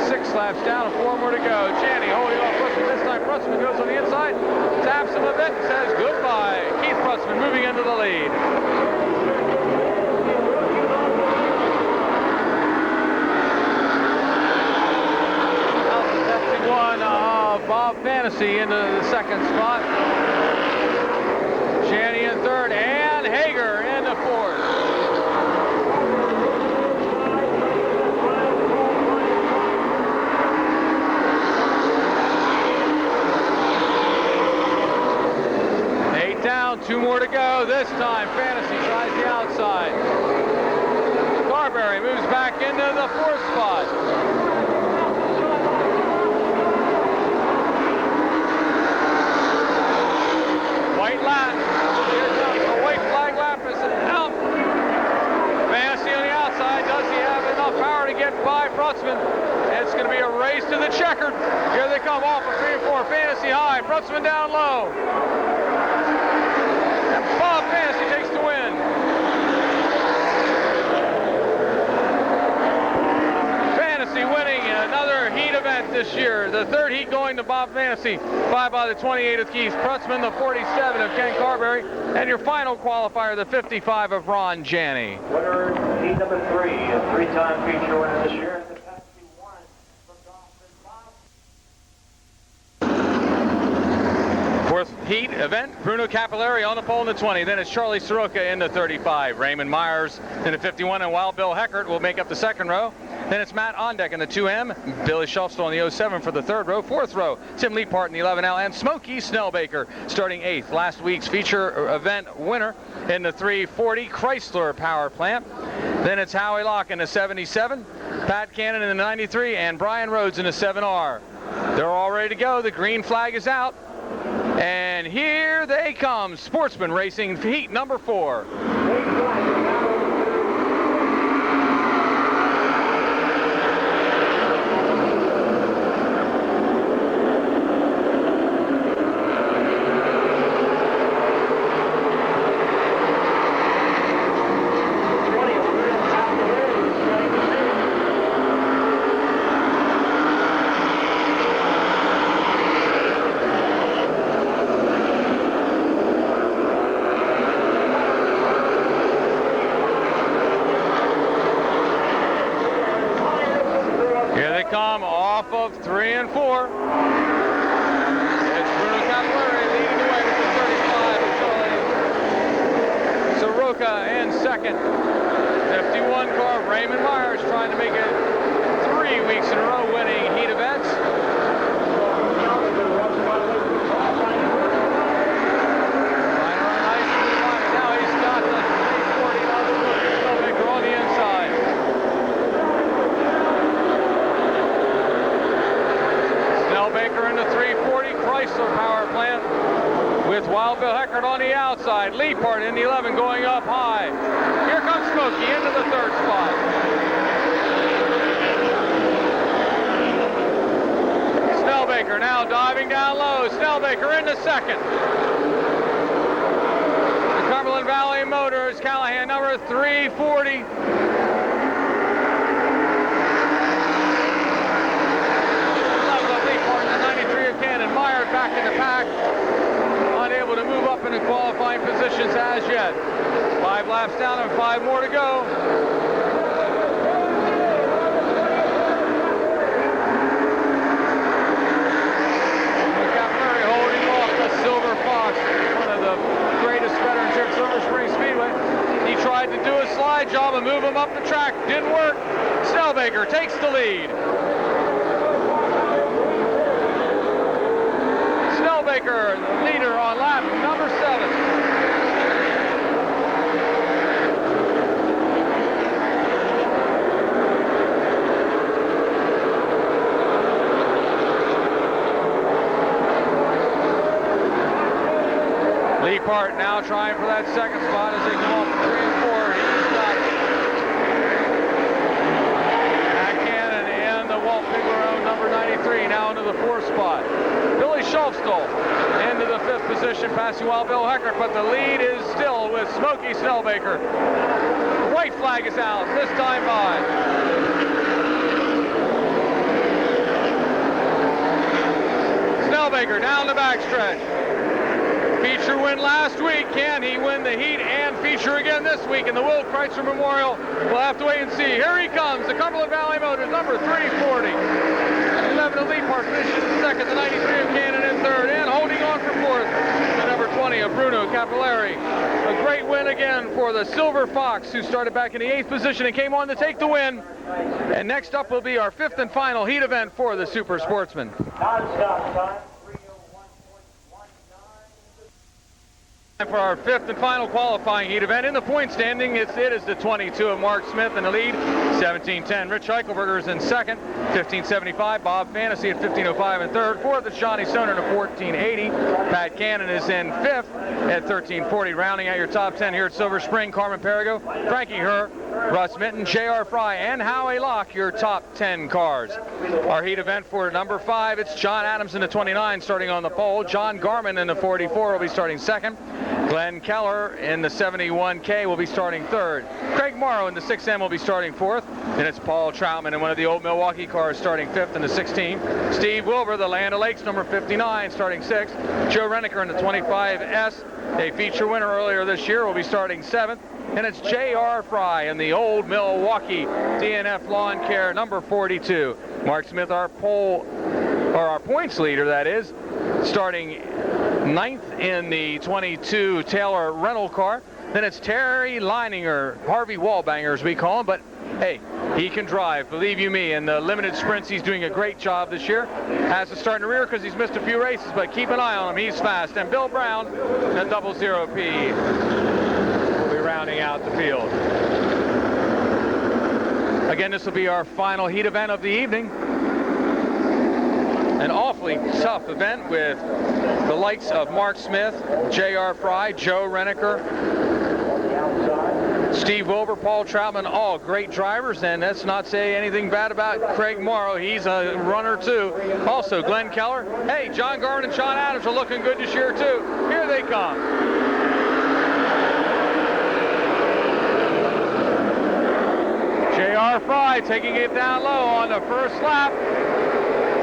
6 laps down and 4 more to go. Janney holding off Prutzman. This time Prutzman goes on the inside, taps him a bit and says goodbye. Keith Prutzman moving into the lead. Out the 71 of Bob Fantasy into the second spot. Janney in third and Hager in the 4th. Down, 2 more to go. This time Fantasy tries the outside. Carberry moves back into the 4th spot. White lap. Here comes the white flag lap. Is out. Fantasy on the outside. Does he have enough by Brutzman. It's going to be a race to the checkered. Here they come off of 3 and 4. Fantasy high. Brutzman down low. And Bob Fantasy takes the win. Fantasy winning another heat event this year. The third heat going to Bob Fantasy. 5 by the 28 of Keith Brutzman, the 47 of Ken Carberry, and your final qualifier, the 55 of Ron Janney. Winner, heat number 3, a 3-time feature winner this year. Fourth heat event, Bruno Capillari on the pole in the 20. Then it's Charlie Soroka in the 35. Raymond Myers in the 51, and Wild Bill Heckert will make up the second row. Then it's Matt Ondeck in the 2M, Billy Shelfstall in the 07 for the third row. Fourth row, Tim Leapart in the 11L, and Smokey Snellbaker starting 8th. Last week's feature event winner in the 340 Chrysler Power Plant. Then it's Howie Locke in the 77, Pat Cannon in the 93, and Brian Rhodes in the 7R. They're all ready to go. The green flag is out. And here they come, Sportsman Racing heat number 4. Come off of 3 and 4. It's Bruno Capillari leading the way with the 35. Charlie Soroka in second. 51 car Raymond Myers trying to make it 3 weeks in a row winning heat events. Now he's got the 340 on the Snellbaker on the inside. Baker in the 340 Chrysler Power Plant with Wild Bill Heckert on the outside. Leapart in the 11 going up high. Here comes Smokey into the third spot. Snellbaker now diving down low. Snellbaker into second. The Cumberland Valley Motors Callahan number 340. Back in the pack, unable to move up into qualifying positions as yet. 5 laps down and 5 more to go. Capillari holding off the Silver Fox, one of the greatest veterans here at Silver Spring Speedway. He tried to do a slide job and move him up the track. Didn't work. Snellbaker takes the lead. Snellbaker, the leader on lap number 7. Leapart now trying for that second spot as they come off 3 and 4. He's got Pat Cannon and the Walt Figueroa number 93 now into the 4th spot. Billy Shelfstall into the 5th position, passing Wild Bill Heckert, but the lead is still with Smokey Snellbaker. White flag is out, this time by. Snellbaker down the backstretch. Feature win last week. Can he win the heat and feature again this week in the Will Chrysler Memorial? We'll have to wait and see. Here he comes, the Cumberland Valley Motors, number 340. 11 of Leapart finishes in second, the 93 of Cannon in third, and holding on for fourth, the number 20 of Bruno Capillari. A great win again for the Silver Fox, who started back in the 8th position and came on to take the win. And next up will be our 5th and final heat event for the Super Sportsman. Non-stop time. For our 5th and final qualifying heat event in the point standing, it is the 22 of Mark Smith in the lead. 1710, Rich Eichelberger is in second. 1575, Bob Fantasy at 1505 in third. Fourth is Johnny Soner at 1480. Pat Cannon is in fifth at 1340. Rounding out your top 10 here at Silver Spring, Carmen Perigo, Frankie Herr, Russ Minton, J.R. Fry, and Howie Locke, your top 10 cars. Our heat event for number 5, it's John Adams in the 29 starting on the pole. John Garman in the 44 will be starting second. Glenn Keller in the 71K will be starting third. Craig Morrow in the 6M will be starting fourth. And it's Paul Troutman in one of the old Milwaukee cars starting fifth in the 16. Steve Wilbur, the Land O'Lakes, number 59, starting sixth. Joe Reniker in the 25S, a feature winner earlier this year, will be starting seventh. And it's J.R. Fry in the old Milwaukee DNF Lawn Care, number 42. Mark Smith, our points leader, that is, starting ninth in the 22 Taylor rental car. Then it's Terry Leininger, Harvey Wallbanger as we call him, but hey, he can drive, believe you me. In the limited sprints, he's doing a great job this year. Has to start in the rear because he's missed a few races, but keep an eye on him, he's fast. And Bill Brown, the 00P, will be rounding out the field. Again, this will be our final heat event of the evening. An awfully tough event with the likes of Mark Smith, J.R. Fry, Joe Reniker, Steve Wilbur, Paul Troutman, all great drivers, and let's not say anything bad about Craig Morrow. He's a runner too. Also, Glenn Keller. Hey, John Garman and Sean Adams are looking good this year too. Here they come. J.R. Fry taking it down low on the first lap.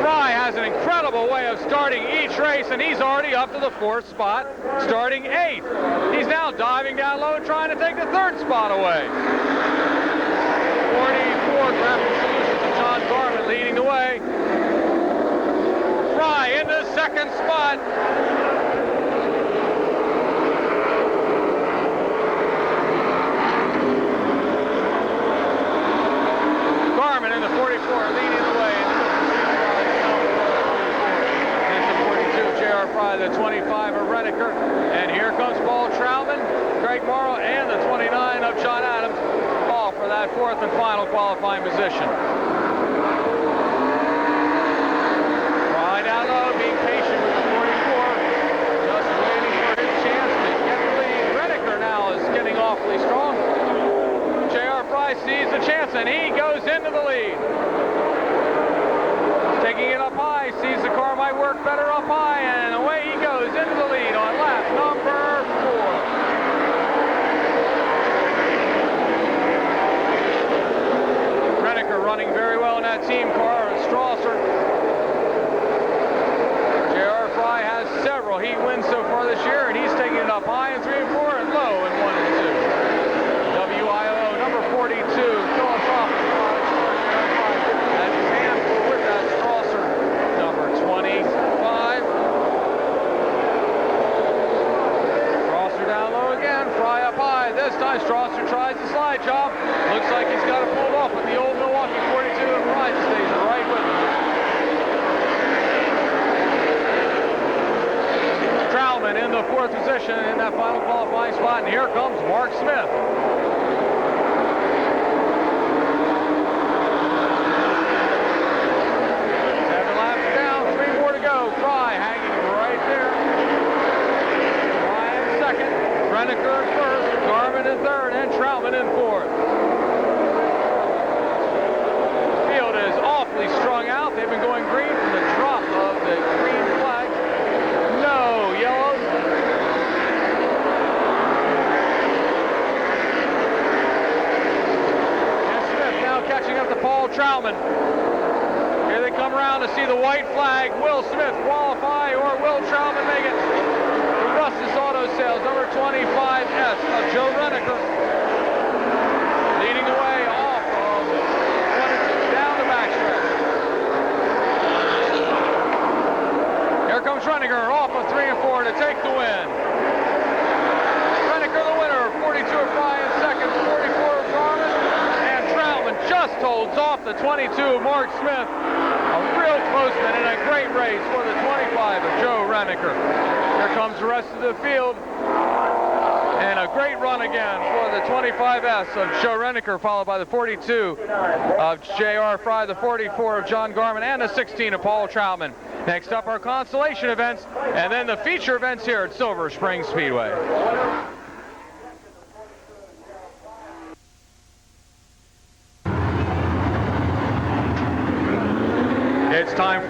Fry has an incredible way of starting each race, and he's already up to the fourth spot, starting eighth. He's now diving down low, trying to take the third spot away. 44 Graphic Solutions of John Garman leading the way. Fry in the second spot. Garman in the 44 leading the way. J.R. Fry, the 25 of Reniker, and here comes Paul Troutman, Craig Morrow, and the 29 of John Adams, all for that fourth and final qualifying position. Fry down low, being patient with the 44, just waiting for his chance to get the lead. Reniker now is getting awfully strong. J.R. Fry sees the chance, and he goes into the lead. Taking it up high, sees the car might work better up high, and away he goes into the lead on lap number 4. Reniker running very well in that team car, and Strasser. J.R. Fry has several heat wins so far this year, and he's taking it up high in 3 and 4 and low in 1 and 2. WIO number 42, philanthropic. This time Strasser tries the slide job. Looks like he's got it pulled off with the old Milwaukee 42, and Fry stays right with him. Troutman in the fourth position in that final qualifying spot, and here comes Mark Smith. 7 laps down, 3 more to go. Fry hanging right there. Fry in second, Reniker in first. Garman in third, and Troutman in fourth. Field is awfully strung out. They've been going green from the drop of the green flag. No yellows. And Smith now catching up to Paul Troutman. Here they come around to see the white flag. Will Smith qualify, or will Troutman make it? Russ's Auto Sales, number 25S of Joe Reniker, leading the way off of 1 and 2 down the backstretch. Here comes Reniker off of 3 and 4 to take the win. Reniker the winner, 42 of Fry in second, 44 of Garman, and Troutman just holds off the 22 of Mark Smith. A real close one and a great race for the 25 of Joe Reniker. Here comes the rest of the field. And a great run again for the 25S of Joe Reniker, followed by the 42 of J.R. Fry, the 44 of John Garman, and the 16 of Paul Troutman. Next up, our consolation events, and then the feature events here at Silver Spring Speedway. It's time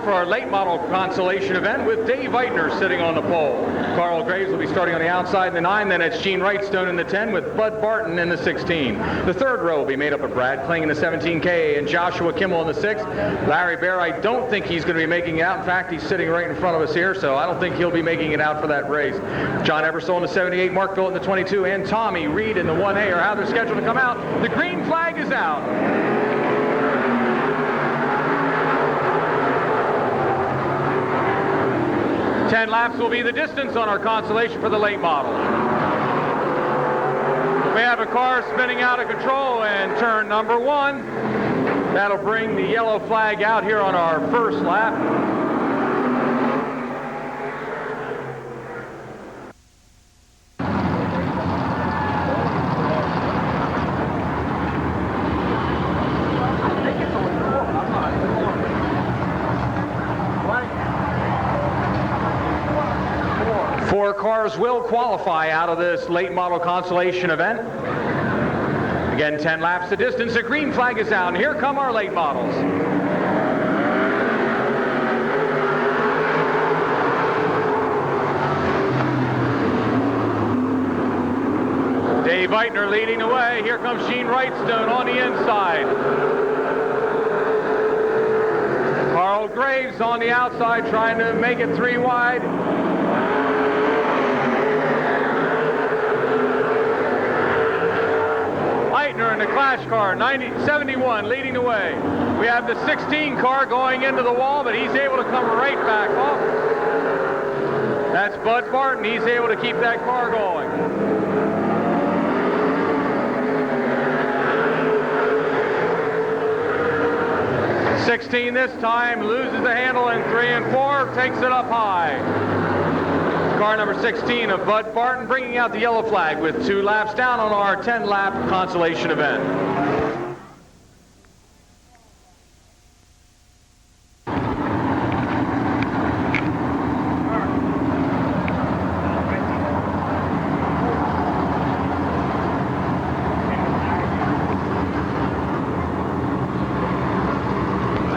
for our late model consolation event with Dave Eitner sitting on the pole. Carl Graves will be starting on the outside in the 9, then it's Gene Wrightstone in the 10 with Bud Barton in the 16. The third row will be made up of Brad Kling in the 17K and Joshua Kimmel in the 6. Larry Bear, I don't think he's going to be making it out. In fact, he's sitting right in front of us here, so I don't think he'll be making it out for that race. John Ebersole in the 78, Mark Bill in the 22, and Tommy Reed in the 1A are how they're scheduled to come out. The green flag is out. 10 laps will be the distance on our consolation for the late model. We have a car spinning out of control in turn number 1. That'll bring the yellow flag out here on our first lap. Four cars will qualify out of this late model consolation event. Again, 10 laps the distance. The green flag is out, and here come our late models. Dave Eitner leading the way. Here comes Gene Wrightstone on the inside. Carl Graves on the outside trying to make it 3 wide. Eitner in the Clash car, 71, leading the way. We have the 16 car going into the wall, but he's able to come right back off. That's Bud Barton. He's able to keep that car going. '16 this time, loses the handle in 3 and 4, takes it up high. Car number 16 of Bud Barton bringing out the yellow flag with 2 laps down on our 10-lap consolation event.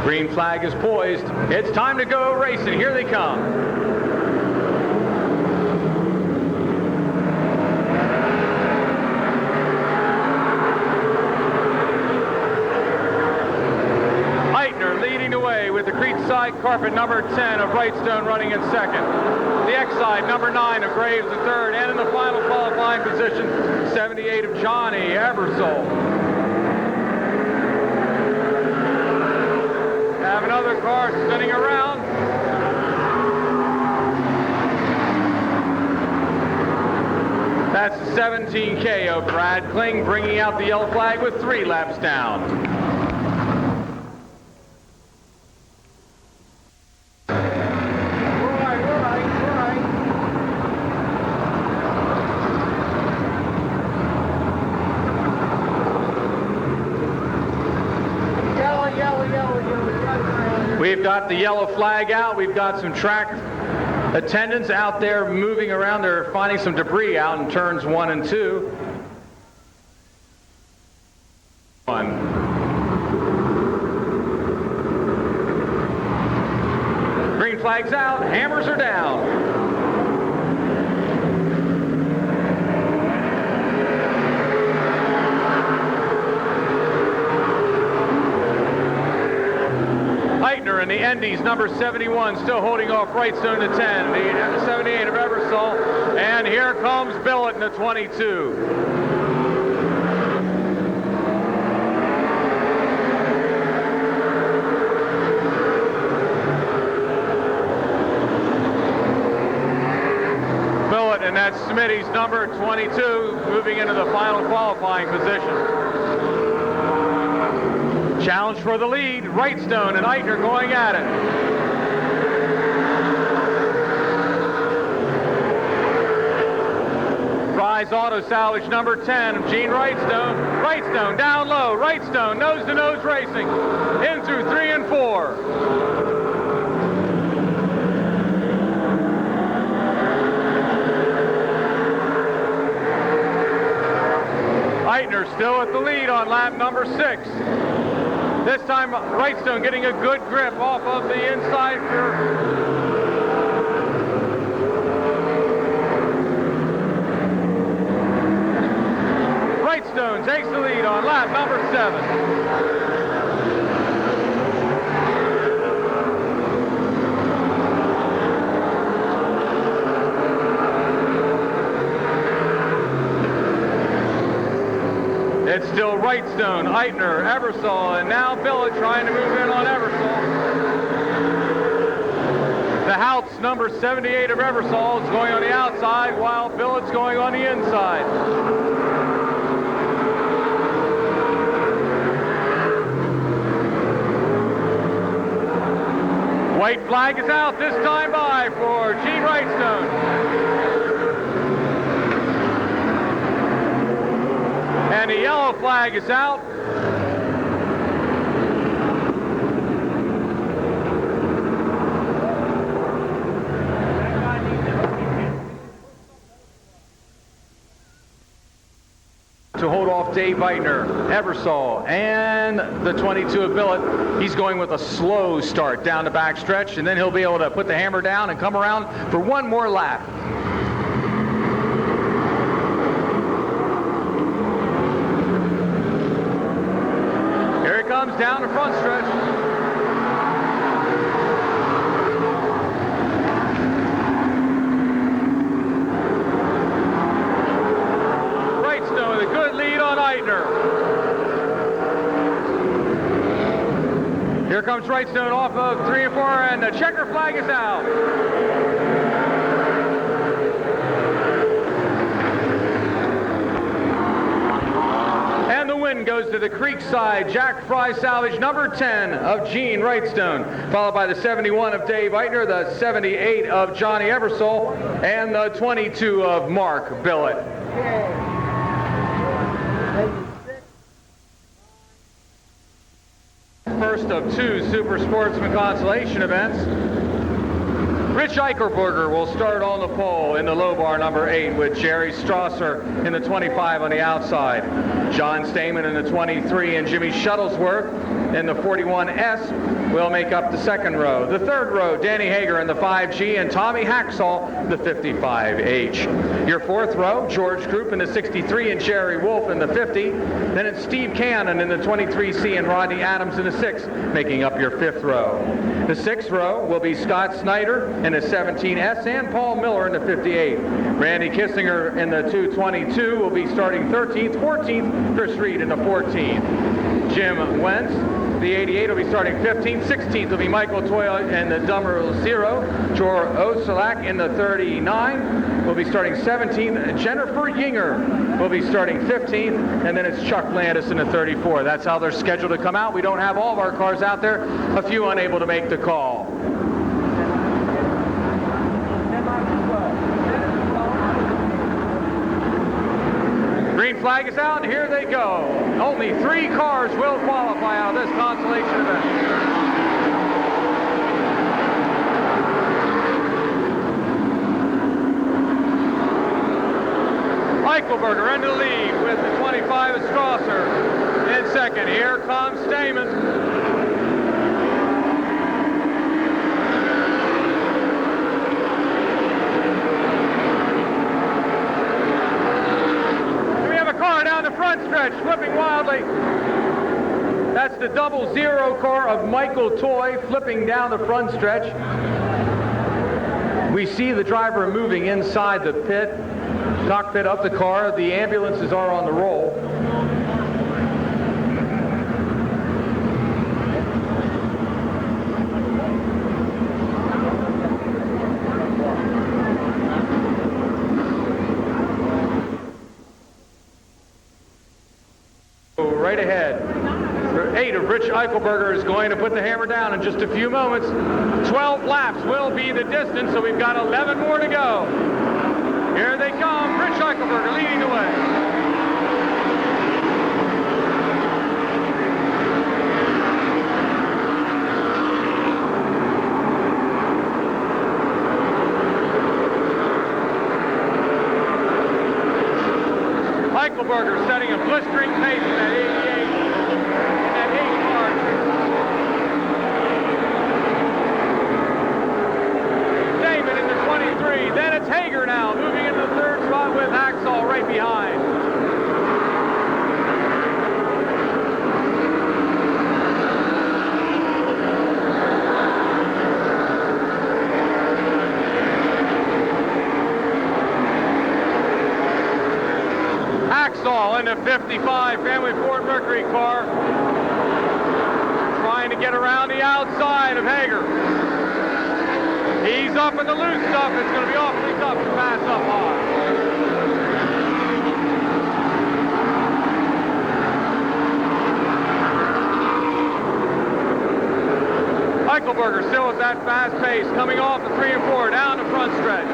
Green flag is poised. It's time to go racing. Here they come. With the Creekside carpet, number 10 of Wrightstone running in second. The X-side, number 9 of Graves in third. And in the final qualifying position, 78 of Johnny Ebersole. Have another car spinning around. That's the 17K of Brad Kling bringing out the yellow flag with 3 laps down. We've got the yellow flag out. We've got some track attendants out there moving around. They're finding some debris out in turns 1 and 2. Green flag's out. Hammers are down. Eitner in the Endies, number 71, still holding off Wrightstone to 10. The 78 of Ebersole. And here comes Billett in the 22. Billett, and that's Smitty's number 22, moving into the final qualifying position. Challenge for the lead, Wrightstone and Eitner going at it. Fry's Auto Salvage number 10, Gene Wrightstone. Wrightstone down low. Wrightstone nose-to-nose racing in through 3 and 4. Eitner still at the lead on lap number 6. This time Wrightstone getting a good grip off of the inside for Wrightstone takes the lead on lap number 7. It's still Wrightstone, Eitner, Eversole, and now Billett trying to move in on Eversole. The Houts, number 78 of Eversole, is going on the outside while Billett's going on the inside. White flag is out this time by for Gene Wrightstone. And the yellow flag is out. To hold off Dave Eitner, Eversole, and the 22 of Billett. He's going with a slow start down the back stretch, and then he'll be able to put the hammer down and come around for one more lap. Here he comes down the front stretch. Wrightstone with a good lead on Eitner. Here comes Wrightstone off of 3 and 4, and the checker flag is out. And the win goes to the Creekside Jack Fry Salvage number 10 of Gene Wrightstone, followed by the 71 of Dave Eitner, the 78 of Johnny Eversole, and the 22 of Mark Billett. First of 2 Super Sportsman Consolation events. Rich Eichelberger will start on the pole in the low bar number 8 with Jerry Strasser in the 25 on the outside. John Stamen in the 23 and Jimmy Shuttlesworth in the 41S will make up the second row. The third row, Danny Hager in the 5G and Tommy Haxall, the 55H. Your fourth row, George Croup in the 63 and Jerry Wolf in the 50. Then it's Steve Cannon in the 23C and Rodney Adams in the 6, making up your fifth row. The sixth row will be Scott Snyder in the 17S and Paul Miller in the 58. Randy Kissinger in the 222 will be starting 13th, 14th, Chris Reed in the 14th. Jim Wentz, the 88 will be starting 15th, 16th will be Michael Toya in the number 0. Jor Osalak in the 39 will be starting 17th. Jennifer Yinger will be starting 15th, and then it's Chuck Landis in the 34. That's how they're scheduled to come out. We don't have all of our cars out there, a few unable to make the call. Green flag is out, and here they go. Only 3 cars will qualify out of this consolation event. Eichelberger into the lead with the 25 of Strasser in second. Here comes Stamen. Down the front stretch, flipping wildly. That's the 00 car of Michael Toy flipping down the front stretch. We see the driver moving inside the cockpit of the car. The ambulances are on the roll. Right ahead. 8 of Rich Eichelberger is going to put the hammer down in just a few moments. 12 laps will be the distance, so we've got 11 more to go. Here they come. Rich Eichelberger leading the way. Eichelberger setting a blistering pace in that 88, in that 8 car. Damon in the 23. Then it's Hager now, moving into the 3rd spot with Haxall right behind. Haxall in the 55 Family Ford Mercury car, trying to get around the outside of Hager. He's up in the loose stuff. It's going to be awfully tough to pass up high. Eichelberger still at that fast pace, coming off the 3 and 4 down the front stretch.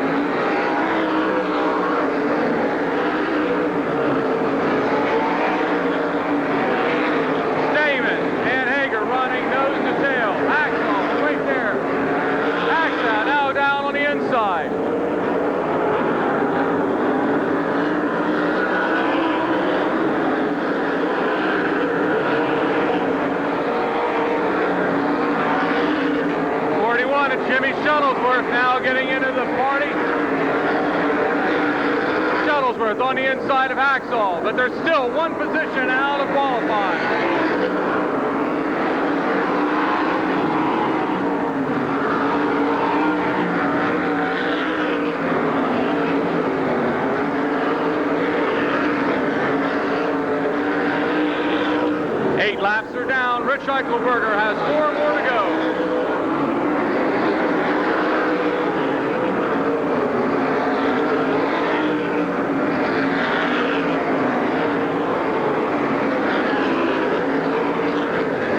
Inside. And Jimmy Shuttlesworth now getting into the party. Shuttlesworth on the inside of Haxall, but there's still one position out of qualifying. Laps are down. Rich Eichelberger has 4 more to go.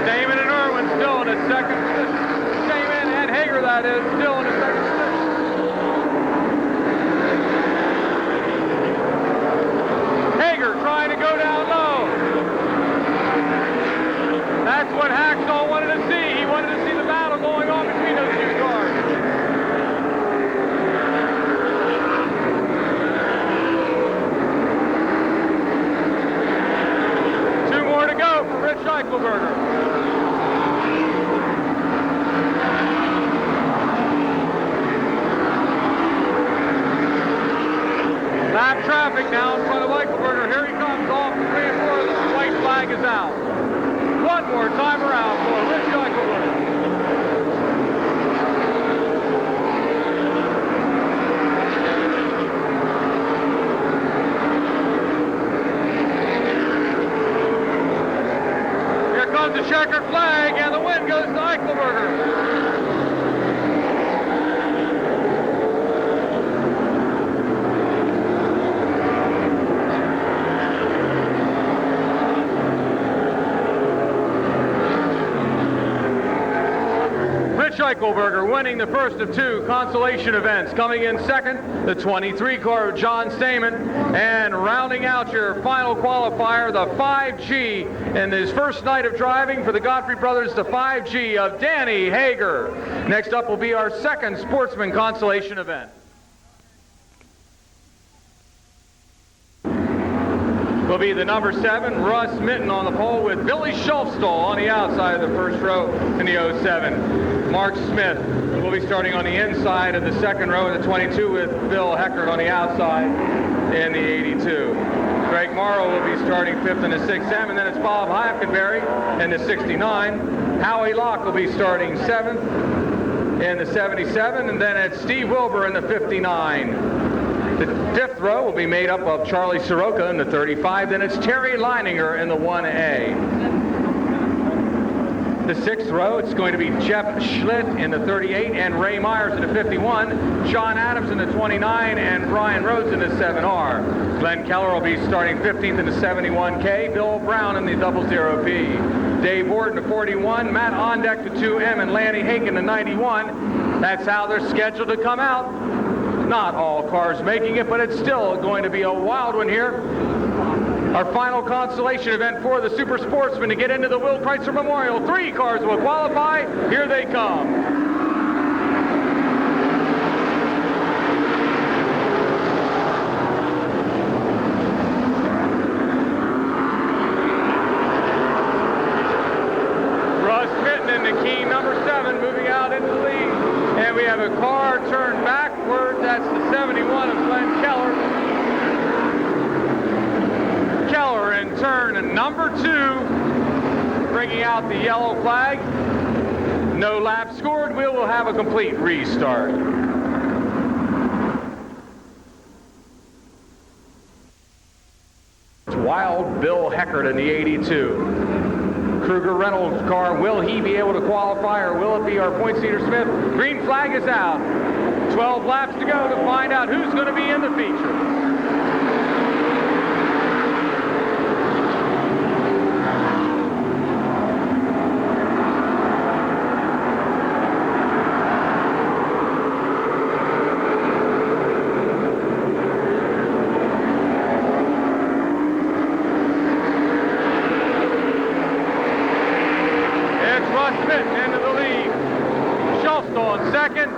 Damon and Irwin still in the 2nd position. Damon and Hager, that is, still in the 2nd position. Hager trying to go down low. That's what Haxall wanted to see. He wanted to see the battle going on between those 2 cars. Two more to go for Rich Eichelberger. Lap traffic now in front of Eichelberger. Here he comes off the 3 and 4. The white flag is out. One more time around for Rich Eichelberger. Here comes the checkered flag, and the win goes to Eichelberger. Eichelberger winning the first of 2 consolation events. Coming in second, the 23 car of John Stamen, and rounding out your final qualifier, the 5G in his first night of driving for the Godfrey brothers, the 5G of Danny Hager. Next up will be our second sportsman consolation event. Will be the number 7, Russ Minton on the pole, with Billy Schulfstall on the outside of the first row in the 07. Mark Smith will be starting on the inside of the 2nd row in the 22 with Bill Heckert on the outside in the 82. Greg Morrow will be starting 5th in the 6M, and then it's Bob Hockenberry in the 69. Howie Locke will be starting 7th in the 77, and then it's Steve Wilbur in the 59. The 5th row will be made up of Charlie Soroka in the 35. Then it's Terry Leininger in the 1A. The 6th row, it's going to be Jeff Schlitt in the 38 and Ray Myers in the 51. John Adams in the 29 and Brian Rhodes in the 7R. Glenn Keller will be starting 15th in the 71K. Bill Brown in the 00P. Dave Ward in the 41. Matt Ondeck the 2M and Lanny Hake in the 91. That's how they're scheduled to come out. Not all cars making it, but it's still going to be a wild one here. Our final consolation event for the Super Sportsman to get into the Will Kreitzer Memorial. 3 cars will qualify. Here they come. Moving out into the lead, and we have a car turned backward. That's the 71 of Glenn Keller. Keller in turn number 2, bringing out the yellow flag. No lap scored. We will have a complete restart. It's Wild Bill Heckert in the 82. Kruger Reynolds' car, will he be able to qualify, or will it be our point Cedar Smith? Green flag is out. 12 laps to go to find out who's going to be in the feature. Into the lead. Schultz in second,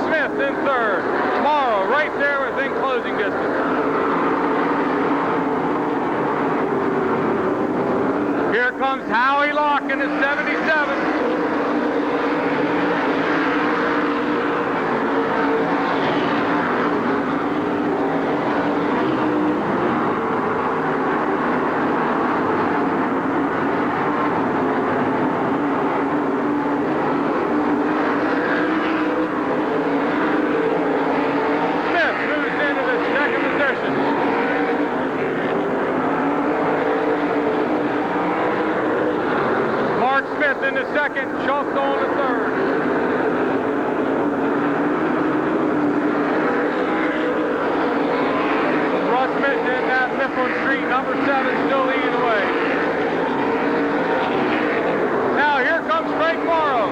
Smith in third. Morrow right there within closing distance. Here comes Howie Locke in the 77. In the second, Schultz in the third. Russ Mitten in that Mifflin Street, number 7, still leading the way. Now here comes Frank Morrow.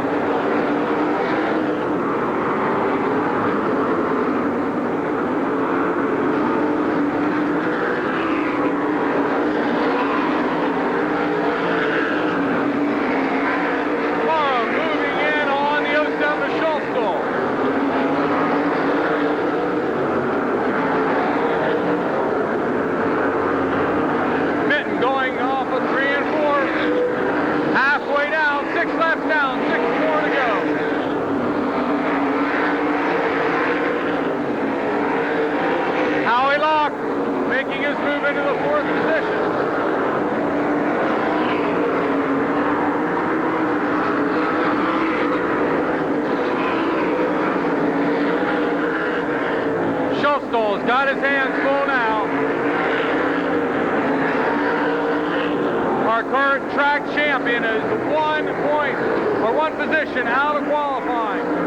Making his move into the 4th position. Schultz got his hands full now. Our current track champion is 1 point or 1 position out of qualifying.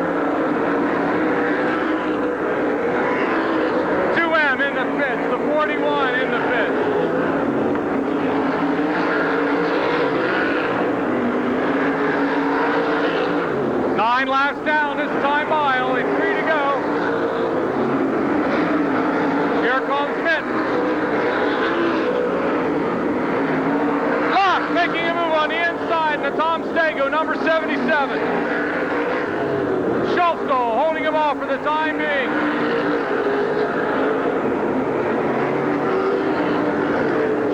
In the pits, the 41 in the pits. Nine laps down this time by, only 3 to go. Here comes Mitten. Locke making a move on the inside, and the Tom Stego, number 77. Schultz holding him off for the time being.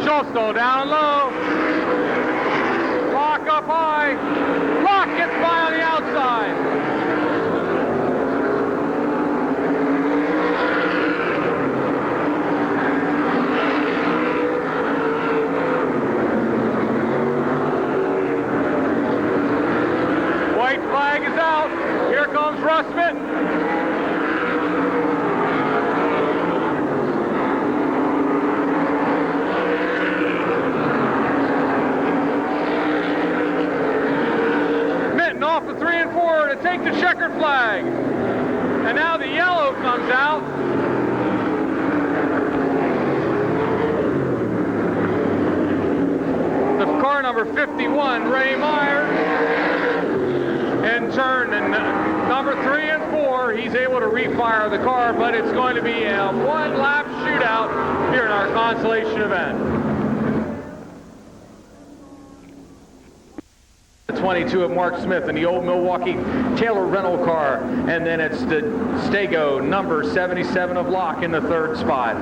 Schultz down low. Locke up high. Locke gets by on the outside. White flag is out. Here comes Russ Mitten. Off the 3 and 4 to take the checkered flag. And now the yellow comes out. The car number 51, Ray Myers, in turn number 3 and 4, he's able to refire the car, but it's going to be a one-lap shootout here in our consolation event. The 22 of Mark Smith in the old Milwaukee Taylor rental car, and then it's the Stego number 77 of Locke in the 3rd spot.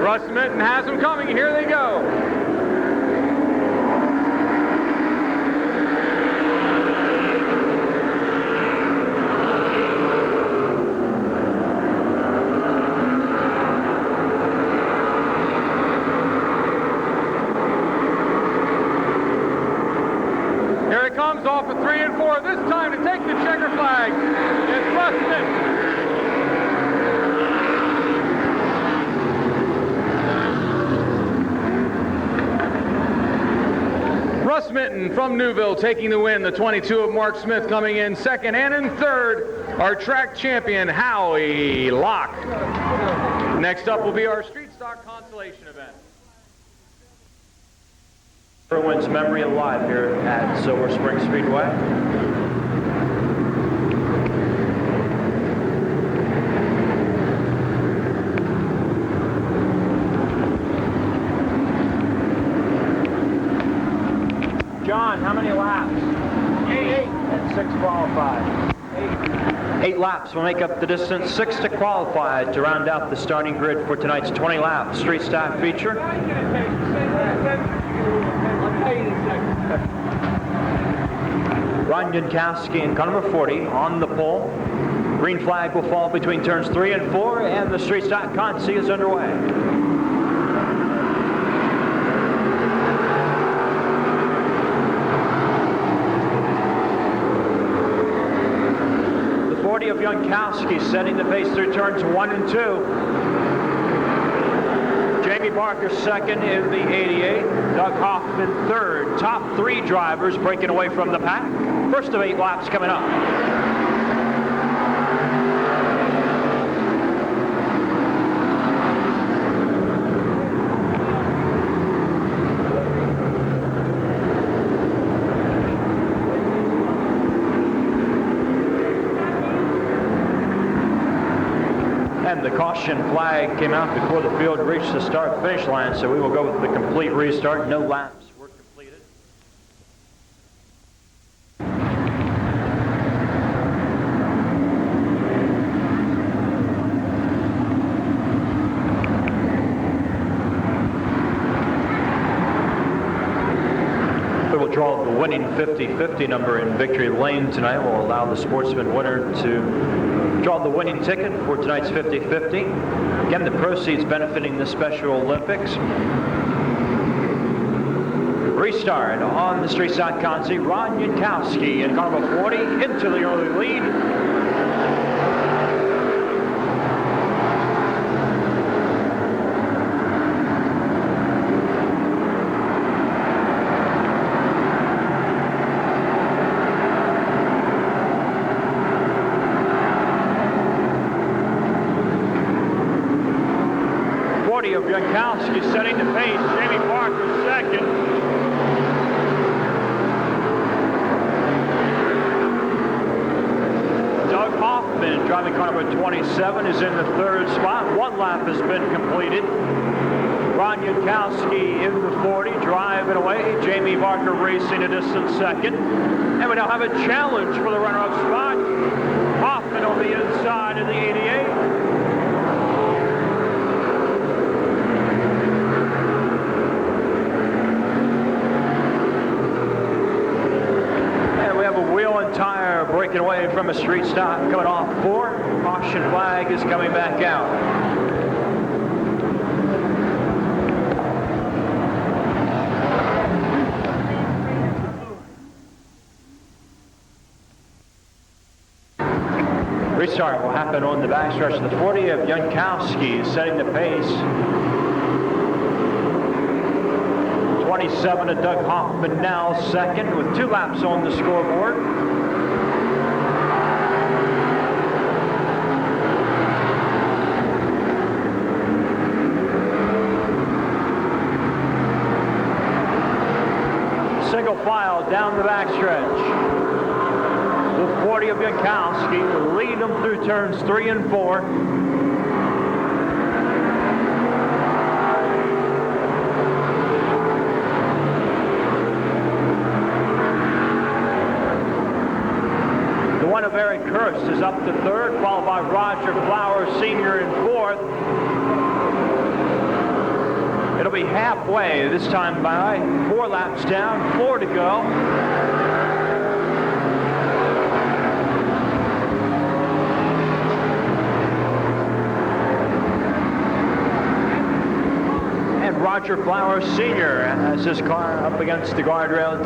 Russ Minton has them coming. Here they go. Here it comes off of 3 and 4. This time to take the checker flag. It's Russ Minton. Russ Minton from Newville taking the win. The 22 of Mark Smith coming in 2nd, and in 3rd, our track champion, Howie Locke. Next up will be our street stock consolation event. Everyone's memory alive here at Silver Spring Speedway. John, how many laps? 8. And 6 qualified. 8 laps will make up the distance. 6 to qualify to round out the starting grid for tonight's 20-lap street stock feature. Ron Jankowski in car number 40 on the pole. Green flag will fall between turns 3 and 4, and the street stock consi is underway. Of Jankowski setting the pace through turns 1 and 2. Jamie Barker 2nd in the 88. Doug Hoffman 3rd. Top 3 drivers breaking away from the pack. First of 8 laps coming up. And the caution flag came out before the field reached the start-finish line, so we will go with the complete restart. No laps were completed. We will draw the winning 50-50 number in victory lane tonight. Will allow the sportsman winner to draw the winning ticket for tonight's 50-50. Again, the proceeds benefiting the Special Olympics. Restart on the street stock consi. Ron Jankowski in car number 40 into the early lead. Of Jankowski setting the pace. Jamie Barker 2nd. Doug Hoffman, driving car number 27, is in the 3rd spot. 1 lap has been completed. Ron Jankowski in the 40, driving away. Jamie Barker racing a distant 2nd. And we now have a challenge for the runner-up spot. Hoffman on the inside of the 88. Tire breaking away from a street stock coming off 4. Caution flag is coming back out. Restart will happen on the backstretch of the 40 of Jankowski setting the pace. 27 of Doug Hoffman now 2nd with 2 laps on the scoreboard. down the backstretch. The 40 of Jankowski lead them through turns 3 and 4. The one of Eric Hurst is up to 3rd, followed by Roger Flowers Sr. in 4th. It'll be halfway this time by. 4 laps down, 4 to go. And Roger Flowers Sr. has his car up against the guardrail.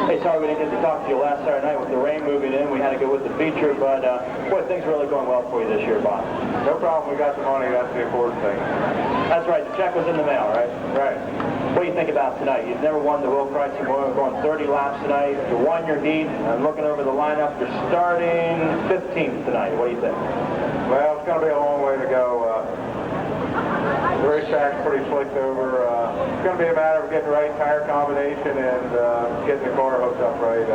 Hey, sorry we didn't get to talk to you last Saturday night with the rain moving in. We had to go with the feature, but boy, things are really going well for you this year, Bob. No problem. We got the money. That's the important thing. That's right. The check was in the mail, right? Right. What do you think about tonight? You've never won the Will Chrysler Memorial, going 30 laps tonight. You won your heat. I'm looking over the lineup. You're starting 15th tonight. What do you think? Well, it's going to be a long way to go. The racetrack's pretty slicked over. It's going to be a matter of getting the right tire combination and getting the car hooked up right.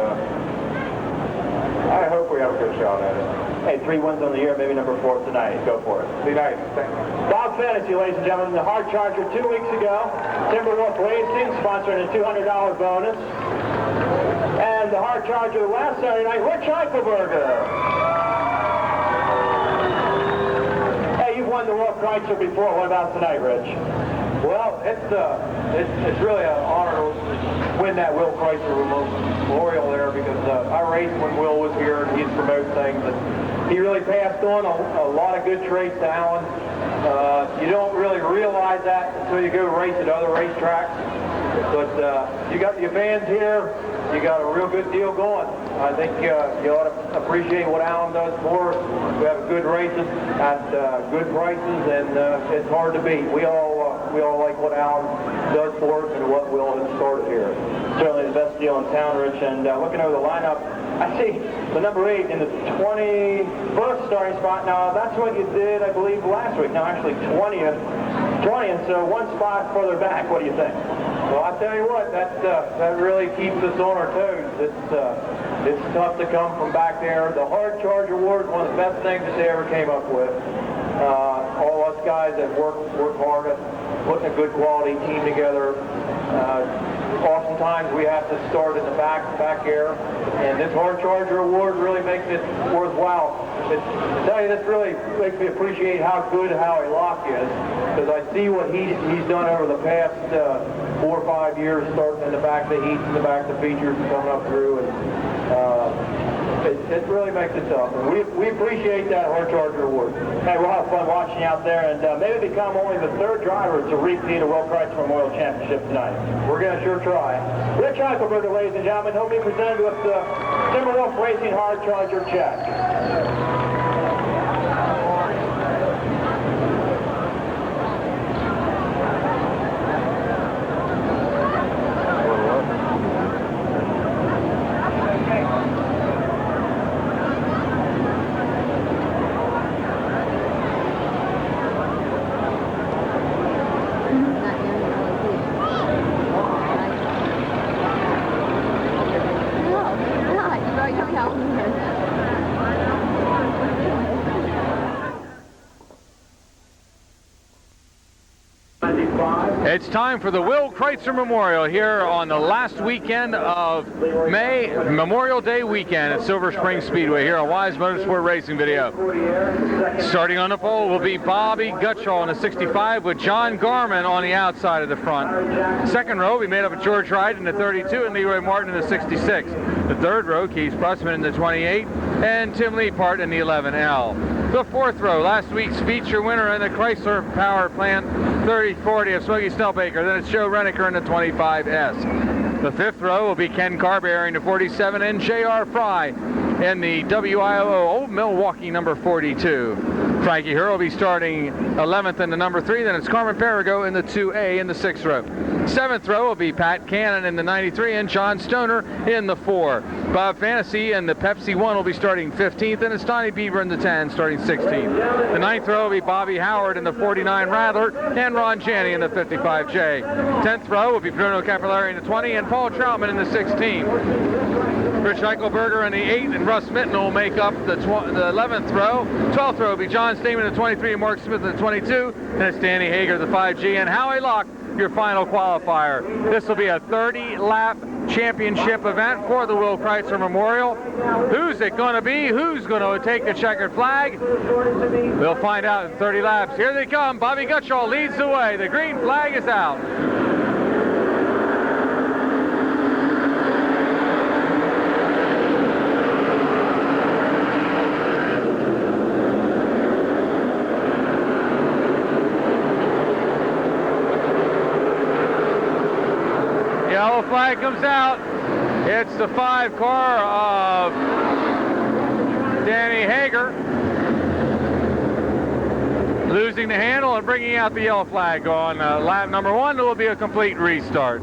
I hope we have a good shot at it. Hey, 3 wins on the year, maybe number 4 tonight. Go for it. Be nice. Thank you. Bob Fantasy, ladies and gentlemen, the Hard Charger 2 weeks ago. Timberwolf Racing sponsoring a $200 bonus. And the Hard Charger last Saturday night, Rich Eichelberger. Hey, you've won the Will Chrysler before. What about tonight, Rich? Well, it's really an honor to win that Will Chrysler Memorial there because I raced when Will was here and he'd promote things. And he really passed on a lot of good traits to Alan. You don't really realize that until you go race at other racetracks. But you got your fans here. You got a real good deal going. I think you ought to appreciate what Alan does for us. We have good races at good prices, and it's hard to beat. We all like what Alan does for us and what Will has started here. Certainly the best deal in town, Rich. And looking over the lineup, I see the number 8 in the 21st starting spot. Now, that's what you did, I believe, last week. Now, actually 20th, so 1 spot further back. What do you think? Well, I tell you what, that really keeps us on our toes. It's tough to come from back there. The Hard Charger Award is one of the best things that they ever came up with. All us guys that work hard at putting a good quality team together. Oftentimes we have to start in the back here, and this Hard Charger Award really makes it worthwhile. I tell you, this really makes me appreciate how good Howie Locke is, because I see what he's done over the past 4 or 5 years, starting in the back of the heats, in the back of the features, and coming up through, and it really makes it tough. And we appreciate that Hard Charger Award. Hey, we'll have fun watching you out there, and maybe become only the 3rd driver to repeat a Will Chrysler Memorial Championship tonight. We're going to sure try. Rich Eichelberger, ladies and gentlemen, he'll be presented with the Timberwolf Racing Hard Charger check. It's time for the Will Chrysler Memorial here on the last weekend of May, Memorial Day weekend at Silver Spring Speedway here on Wise Motorsport Racing Video. Starting on the pole will be Bobby Gutschall in the 65 with John Garman on the outside of the front. Second row will be made up of George Wright in the 32 and Leroy Martin in the 66. The third row, Keith Pressman in the 28 and Tim Leapart in the 11L. The fourth row, last week's feature winner in the Chrysler Power Plant 3040 of Smokey Snellbaker. Then it's Joe Renneker in the 25S. The fifth row will be Ken Carberry in the 47 and J.R. Fry in the WIO Old Milwaukee number 42. Frankie Hur will be starting 11th in the number 3. Then it's Carmen Perigo in the 2A in the 6th row. 7th row will be Pat Cannon in the 93 and John Stoner in the 4. Bob Fantasy and the Pepsi 1 will be starting 15th, and it's Donnie Beaver in the 10 starting 16th. The 9th row will be Bobby Howard in the 49 Rattler and Ron Janney in the 55J. 10th row will be Bruno Capillari in the 20 and Paul Troutman in the 16. Rich Eichelberger in the 8 and Russ Mitten will make up the 11th row. 12th row will be John Stamen in the 23 and Mark Smith in the 22. And it's Danny Hager, the 5G, and Howie Locke, your final qualifier. This will be a 30-lap championship event for the Will Kreitzer Memorial. Who's it going to be? Who's going to take the checkered flag? We'll find out in 30 laps. Here they come. Bobby Gutschall leads the way. The green flag is out. Yellow flag comes out. It's the 5 car of Danny Hager losing the handle and bringing out the yellow flag on lap number 1. There will be a complete restart.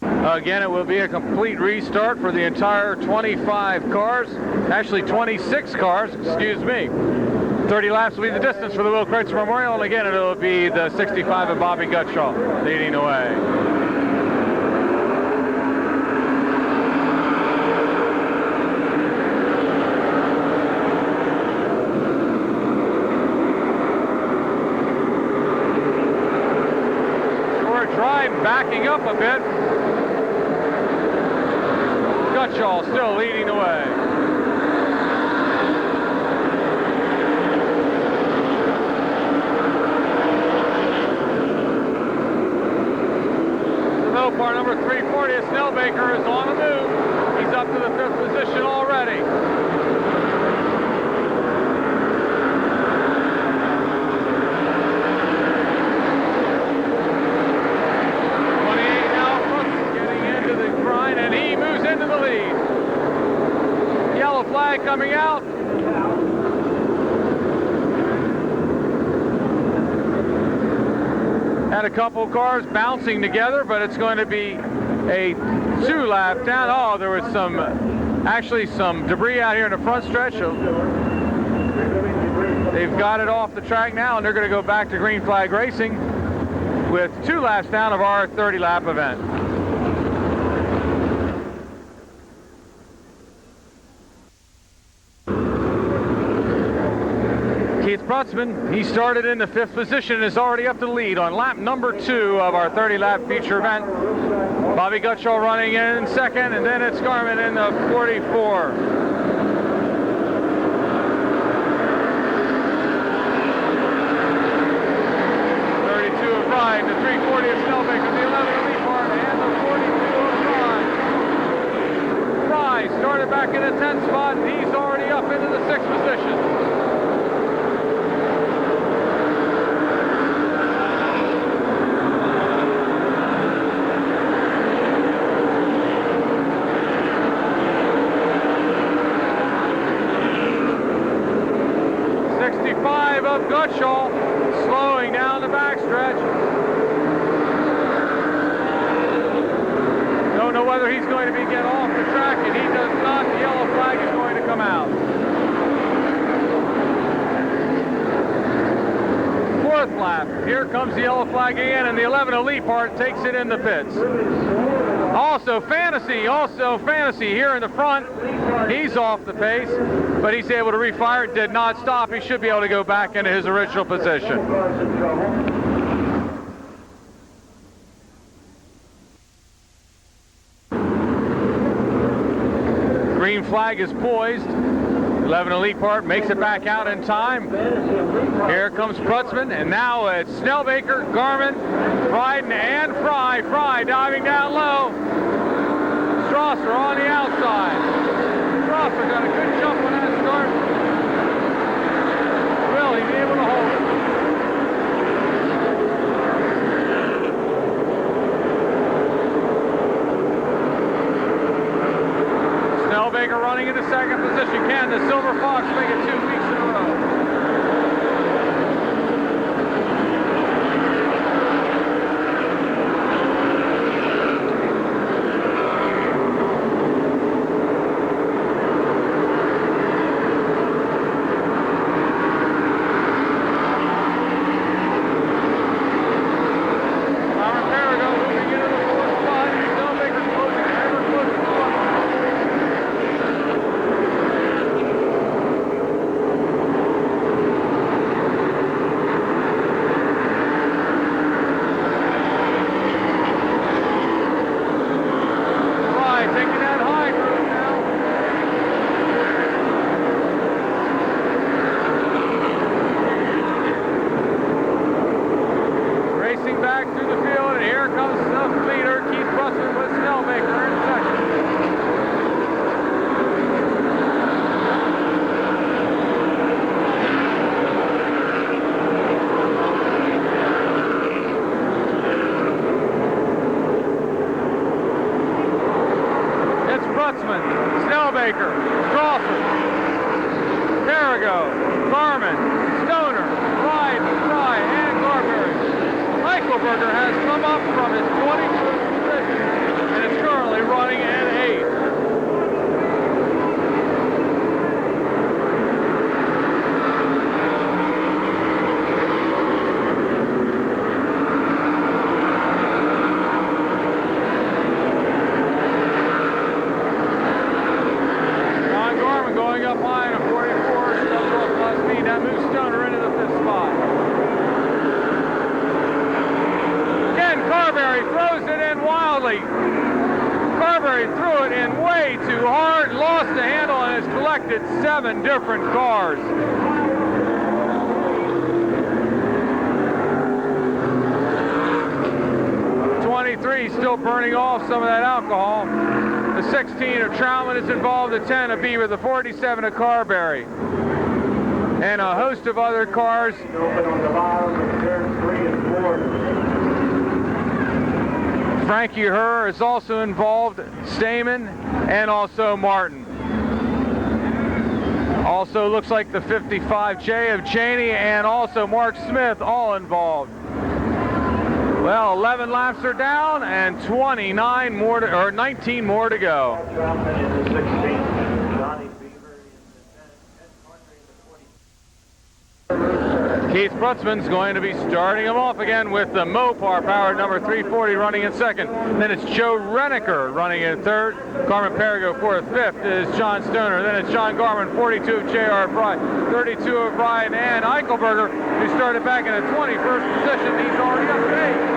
Again, it will be a complete restart for the entire 25 cars, actually 26 cars, excuse me. 30 laps will be the distance for the Will Kreitzer Memorial, and again, it will be the 65 of Bobby Gutschall leading the way. Short drive backing up a bit. Gutschall still leading the way. Car number 340, Snellbaker is on the move. He's up to the 5th position already. Getting into the grind, and he moves into the lead. Yellow flag coming out. Had a couple cars bouncing together, but it's going to be a 2-lap down. Oh, there was actually some debris out here in the front stretch. They've got it off the track now, and they're going to go back to green flag racing with 2 laps down of our 30-lap event. Keith Brutzman, he started in the 5th position and is already up to the lead on lap number 2 of our 30-lap feature event. Bobby Gutschall running in 2nd, and then it's Garmin in the 44. of Ride, the 340 of Snellbaker, the 11 of Leapart, and the 42 of Fry. Fry started back in the 10th spot, and he's already up into the 6th position. Of Gutschall slowing down the backstretch. Don't know whether he's going to get off the track, and he does not. The yellow flag is going to come out. 4th lap. Here comes the yellow flag again, and the 11 of Leapart takes it in the pits. Also Fantasy here in the front. He's off the pace, but he's able to refire. It did not stop. He should be able to go back into his original position. Green flag is poised. 11 of Leapart makes it back out in time. Here comes Brutzman, and now it's Snellbaker, Garmin, Bryden, and Fry. Fry diving down low. Strasser on the outside. Strasser got a good jump on that start. Will he be able to hold it? Snellbaker Snellbaker running into second position. Can the Silver Fox make it 2 weeks in a row? Snellbaker, Crawford, Carrigo, Garmin, Stoner, Ryan, Fry, and Garberry. Eichelberger has come up from his 21st position and is currently running in 8th. Carberry threw it in way too hard, lost the handle, and has collected 7 different cars. '23 still burning off some of that alcohol. The 16 of Troutman is involved, the 10 of Beaver, the 47 of Carberry, and a host of other cars. Open on the bottom of turn 3 and 4. Frankie Herr is also involved, Stamen, and also Martin. Also looks like the 55J of Cheney and also Mark Smith all involved. Well, 11 laps are down and 19 more to go. Keith Brutzman's going to be starting him off again with the Mopar powered number 340 running in second. Then it's Joe Renneker running in third. Carmen Perigo fourth. Fifth is John Stoner. Then it's John Garman, 42 of J.R. Fry, 32 of Ryan and Eichelberger, who started back in the 21st position. He's already up to 8.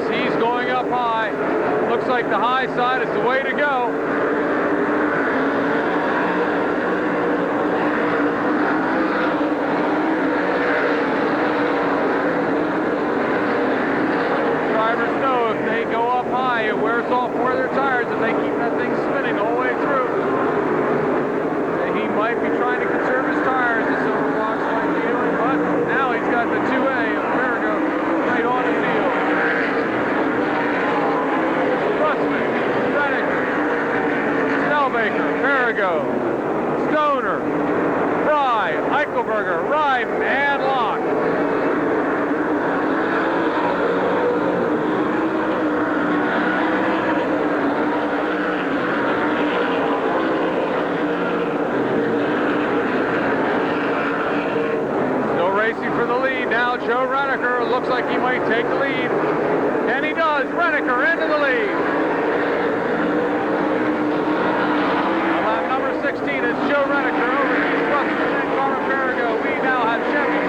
He's going up high. Looks like the high side is the way to go. Drivers know if they go up high, it wears off more of their tires if they keep that thing spinning the whole way through. He might be trying to conserve his tires, the Silver Fox might be doing, but now he's got the 2A of Perigo right on his heel. Snellbaker, Perigo, Stoner, Fry, Eichelberger, Ryden, and Locke. Still racing for the lead now. Joe Renneker looks like he might take the lead. And he does. Renneker into the lead. 16 is Joe Renneker over Keith Brutzman and Carmen Perigo. We now have Chevy,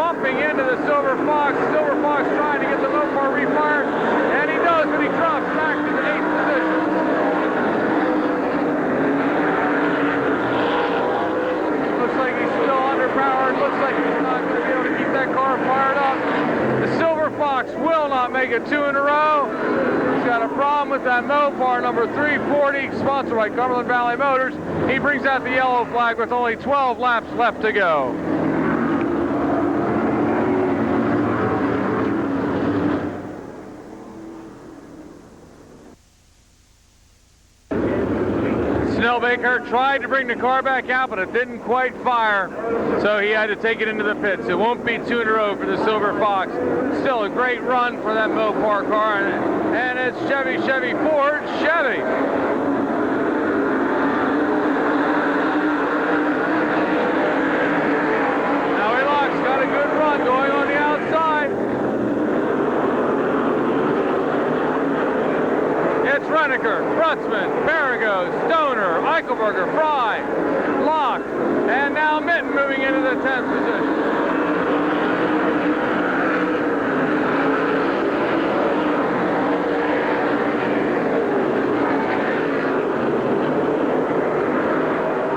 bumping into the Silver Fox. Silver Fox trying to get the Mopar refired, and he does, but he drops back to the 8th position. Looks like he's still underpowered. Looks like he's not going to be able to keep that car fired up. The Silver Fox will not make it 2 in a row. He's got a problem with that Mopar number 340, sponsored by Cumberland Valley Motors. He brings out the yellow flag with only 12 laps left to go. Snellbaker tried to bring the car back out, but it didn't quite fire, so he had to take it into the pits. It won't be 2 in a row for the Silver Fox. Still a great run for that Mopar car, and it's Chevy, Ford, Chevy. Now Wheelock's got a good run going on the outside. It's Renneker, Brutzman, Perigo, Stoner, Eichelberger, Fry, Locke, and now Mitten moving into the 10th position.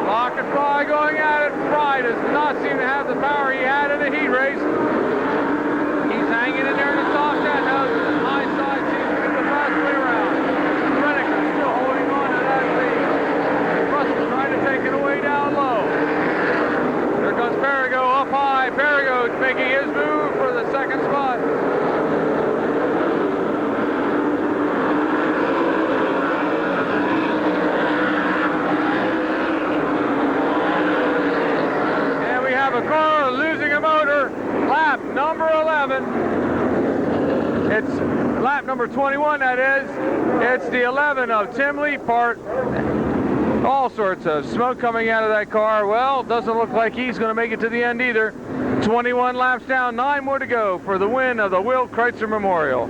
Locke and Fry going at it. Fry does not seem to have the power he had in the heat race. He's hanging in there in the soft end. Now the high side seems to get the fast way around. Trying to take it away down low. There comes Perigo up high. Perigo making his move for the 2nd spot. And we have a car losing a motor. Lap number 11. It's lap number 21, that is. It's the 11 of Tim Leapart. All sorts of smoke coming out of that car. Well, doesn't look like he's going to make it to the end either. 21 laps down, 9 more to go for the win of the Will Kreitzer Memorial.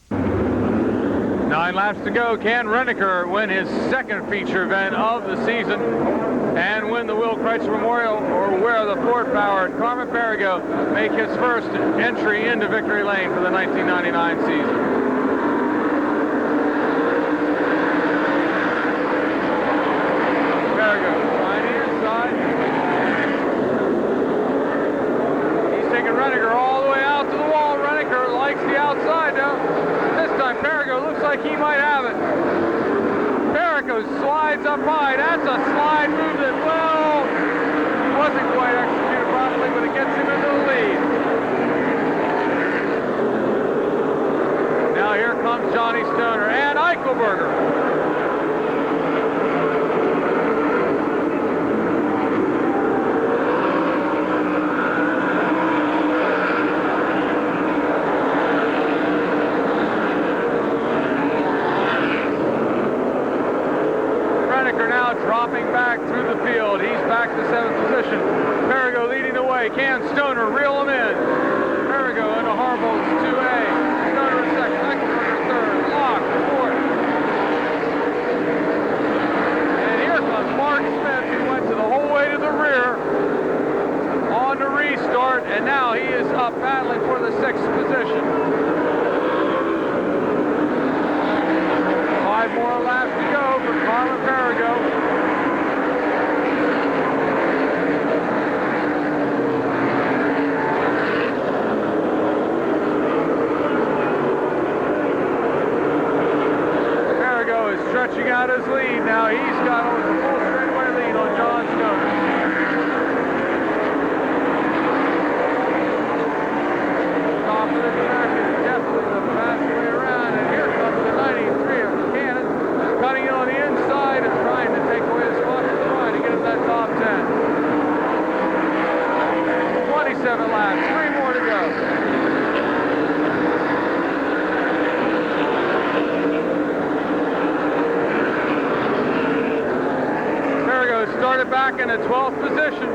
9 laps to go. Can Renneker win his 2nd feature event of the season and win the Will Kreitzer Memorial, or will the Ford-powered Carmen Perigo make his first entry into victory lane for the 1999 season? Like he might have it. Perico slides up high. That's a slide move that, well, wasn't quite executed properly, but it gets him into the lead. Now here comes Johnny Stoner and Eichelberger. Dropping back through the field. He's back to 7th position. Perigo leading the way. Can Stoner reel him in? Perigo into Harbolt's 2A. Stoner in 2nd. Eichelberger 3rd. Locke 4th. And here comes Mark Smith, who went to the whole way to the rear on the restart, and now he is up battling for the 6th position. 5 more laps to go for Carmen Perigo. Stretching out his lead now. He's got a full straightaway lead on John Stoner. Top of the track is definitely the fast way around, and here comes the 93 of Buchanan, cutting in on the inside and trying to take away the spot from Fry to get in that top 10. 27 laps, 3 more to go. Started back in the 12th position.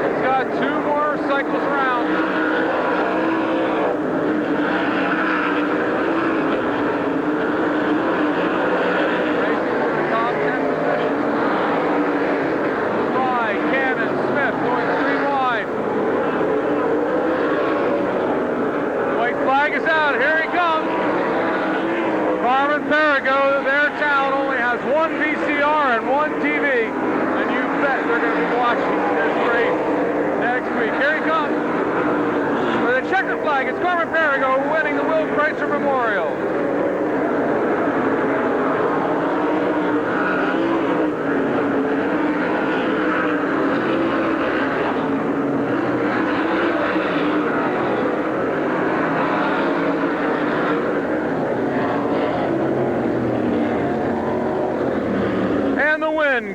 He's got 2 more cycles around. Racing for the top 10 position. one VCR and one TV, and you bet they're going to be watching this race next week. Here he comes with a checkered flag. It's Carmen Perigo winning the Will Chrysler Memorial.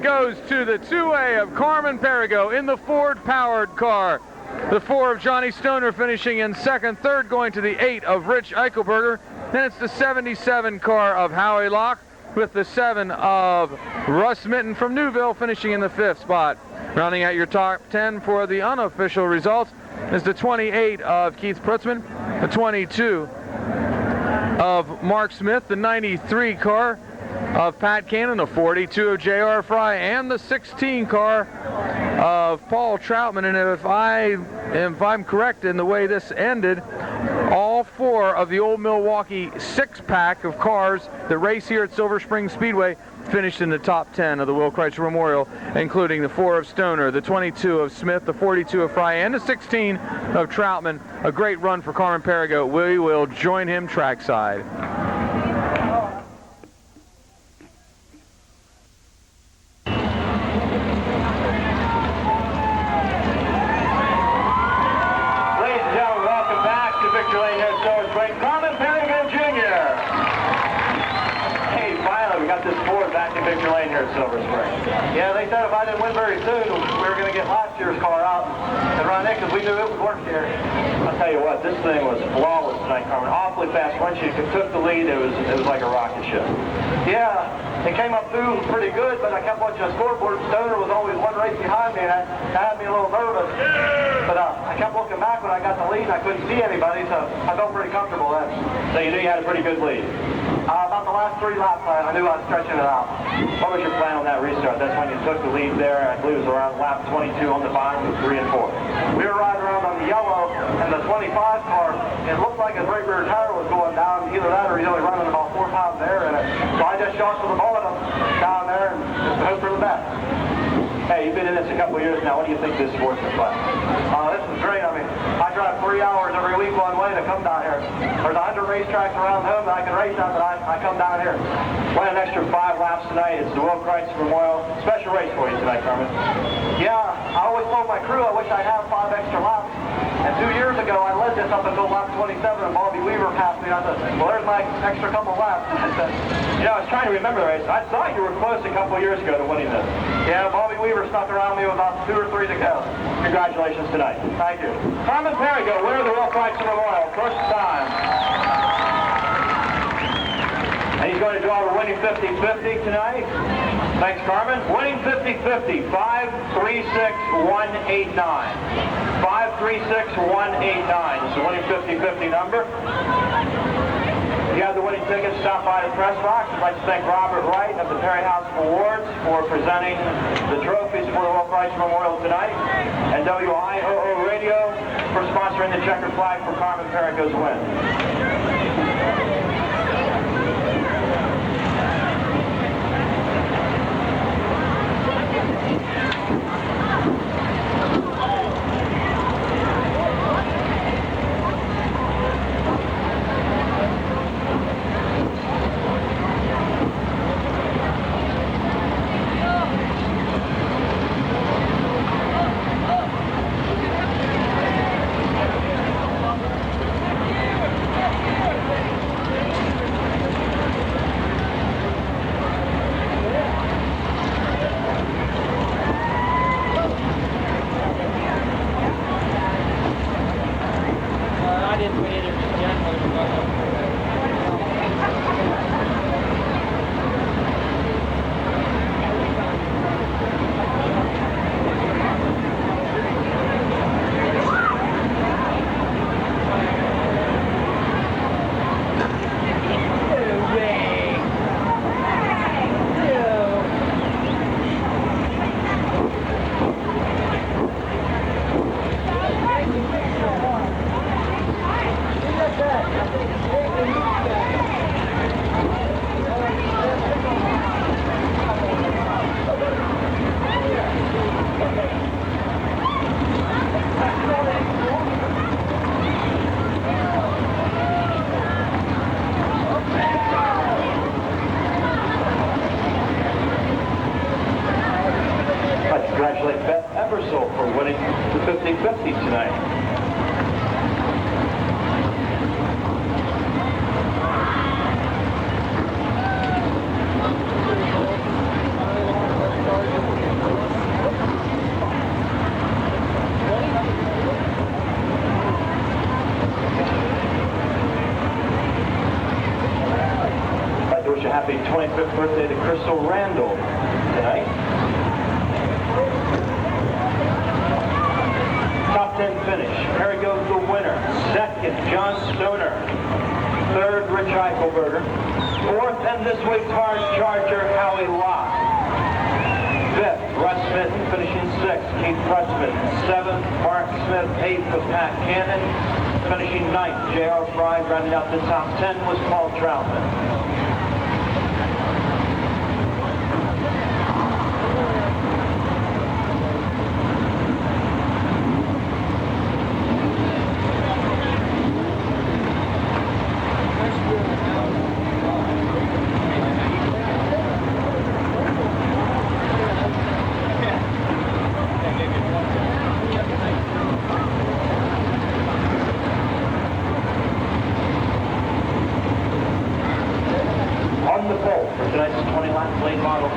Goes to the 2A of Carmen Perigo in the Ford-powered car. The 4 of Johnny Stoner finishing in second. Third going to the 8 of Rich Eichelberger. Then it's the 77 car of Howie Locke with the 7 of Russ Mitten from Newville finishing in the 5th spot. Rounding out your top 10 for the unofficial results is the 28 of Keith Prutzman, the 22 of Mark Smith, the 93 car of Pat Cannon, the 42 of J.R. Fry, and the 16 car of Paul Troutman. And if I'm correct in the way this ended, all 4 of the old Milwaukee 6-pack of cars that race here at Silver Spring Speedway finished in the top 10 of the Will Chrysler Memorial, including the 4 of Stoner, the 22 of Smith, the 42 of Fry, and the 16 of Troutman. A great run for Carmen Perigo. We will join him trackside. Victor Lane here at Silver Spring. Yeah, they said if I didn't win very soon, we were going to get last year's car out and run it because we knew it would work here. I'll tell you what, this thing was flawless tonight, Carmen. Awfully fast. Once you took the lead, it was like a rocket ship. Yeah, it came up through pretty good, but I kept watching the scoreboard. Stoner was always one race behind me, and that had me a little nervous. But I kept looking back when I got the lead, and I couldn't see anybody, so I felt pretty comfortable then. So you knew you had a pretty good lead? About the last 3 laps, I knew I was stretching it out. What was your plan on that restart? That's when you took the lead there. I believe it was around lap 22 on the bottom with 3 and 4. We were riding around on the yellow, and the 25 car, it looked like his right rear tire was going down. Either that or he's only running about 4 pounds of air in it. So I just shot for the ball at him down there and just hope for the best. Hey, you've been in this a couple of years now. What do you think this sports is like? This is great. I mean, I drive 3 hours every week one way to come down here. There's 100 racetracks around home that I can race on, but I come down here. Went an extra 5 laps tonight. It's the Will Chrysler Memorial. Special race for you tonight, Carmen. Yeah, I always told my crew I wish I'd have 5 extra laps. And 2 years ago, I led this up until lap 27, and Bobby Weaver passed me. I said, well, there's my extra couple laps. I was trying to remember the race. I thought you were close a couple of years ago to winning this. Yeah, Bobby Weaver stuck around me with about 2 or 3 to go. Congratulations tonight. Thank you. Carmen Perigo, winner of the Will Chrysler Memorial, first time. And he's going to drive a winning 50-50 tonight. Thanks, Carmen. Winning 50-50, 536-189. 536-189 is the winning 50-50 number. If you have the winning tickets, stop by the press box. I'd like to thank Robert Wright of the Perry House of Awards for presenting the trophies for the Will Chrysler Memorial tonight, and WIOO Radio for sponsoring the checkered flag for Carmen Perigo's win. Eversole for winning the 50-50 tonight. Happy 25th birthday to Crystal Randall tonight. Top 10 finish. Here goes the winner. Second, John Stoner. Third, Rich Eichelberger. Fourth, and this week's hard charger, Howie Locke. Fifth, Russ Smith finishing sixth. Keith Rutzman. Seventh, Mark Smith. Eighth was Pat Cannon. Finishing ninth, J.R. Fry. Rounding out the top 10 was Paul Troutman.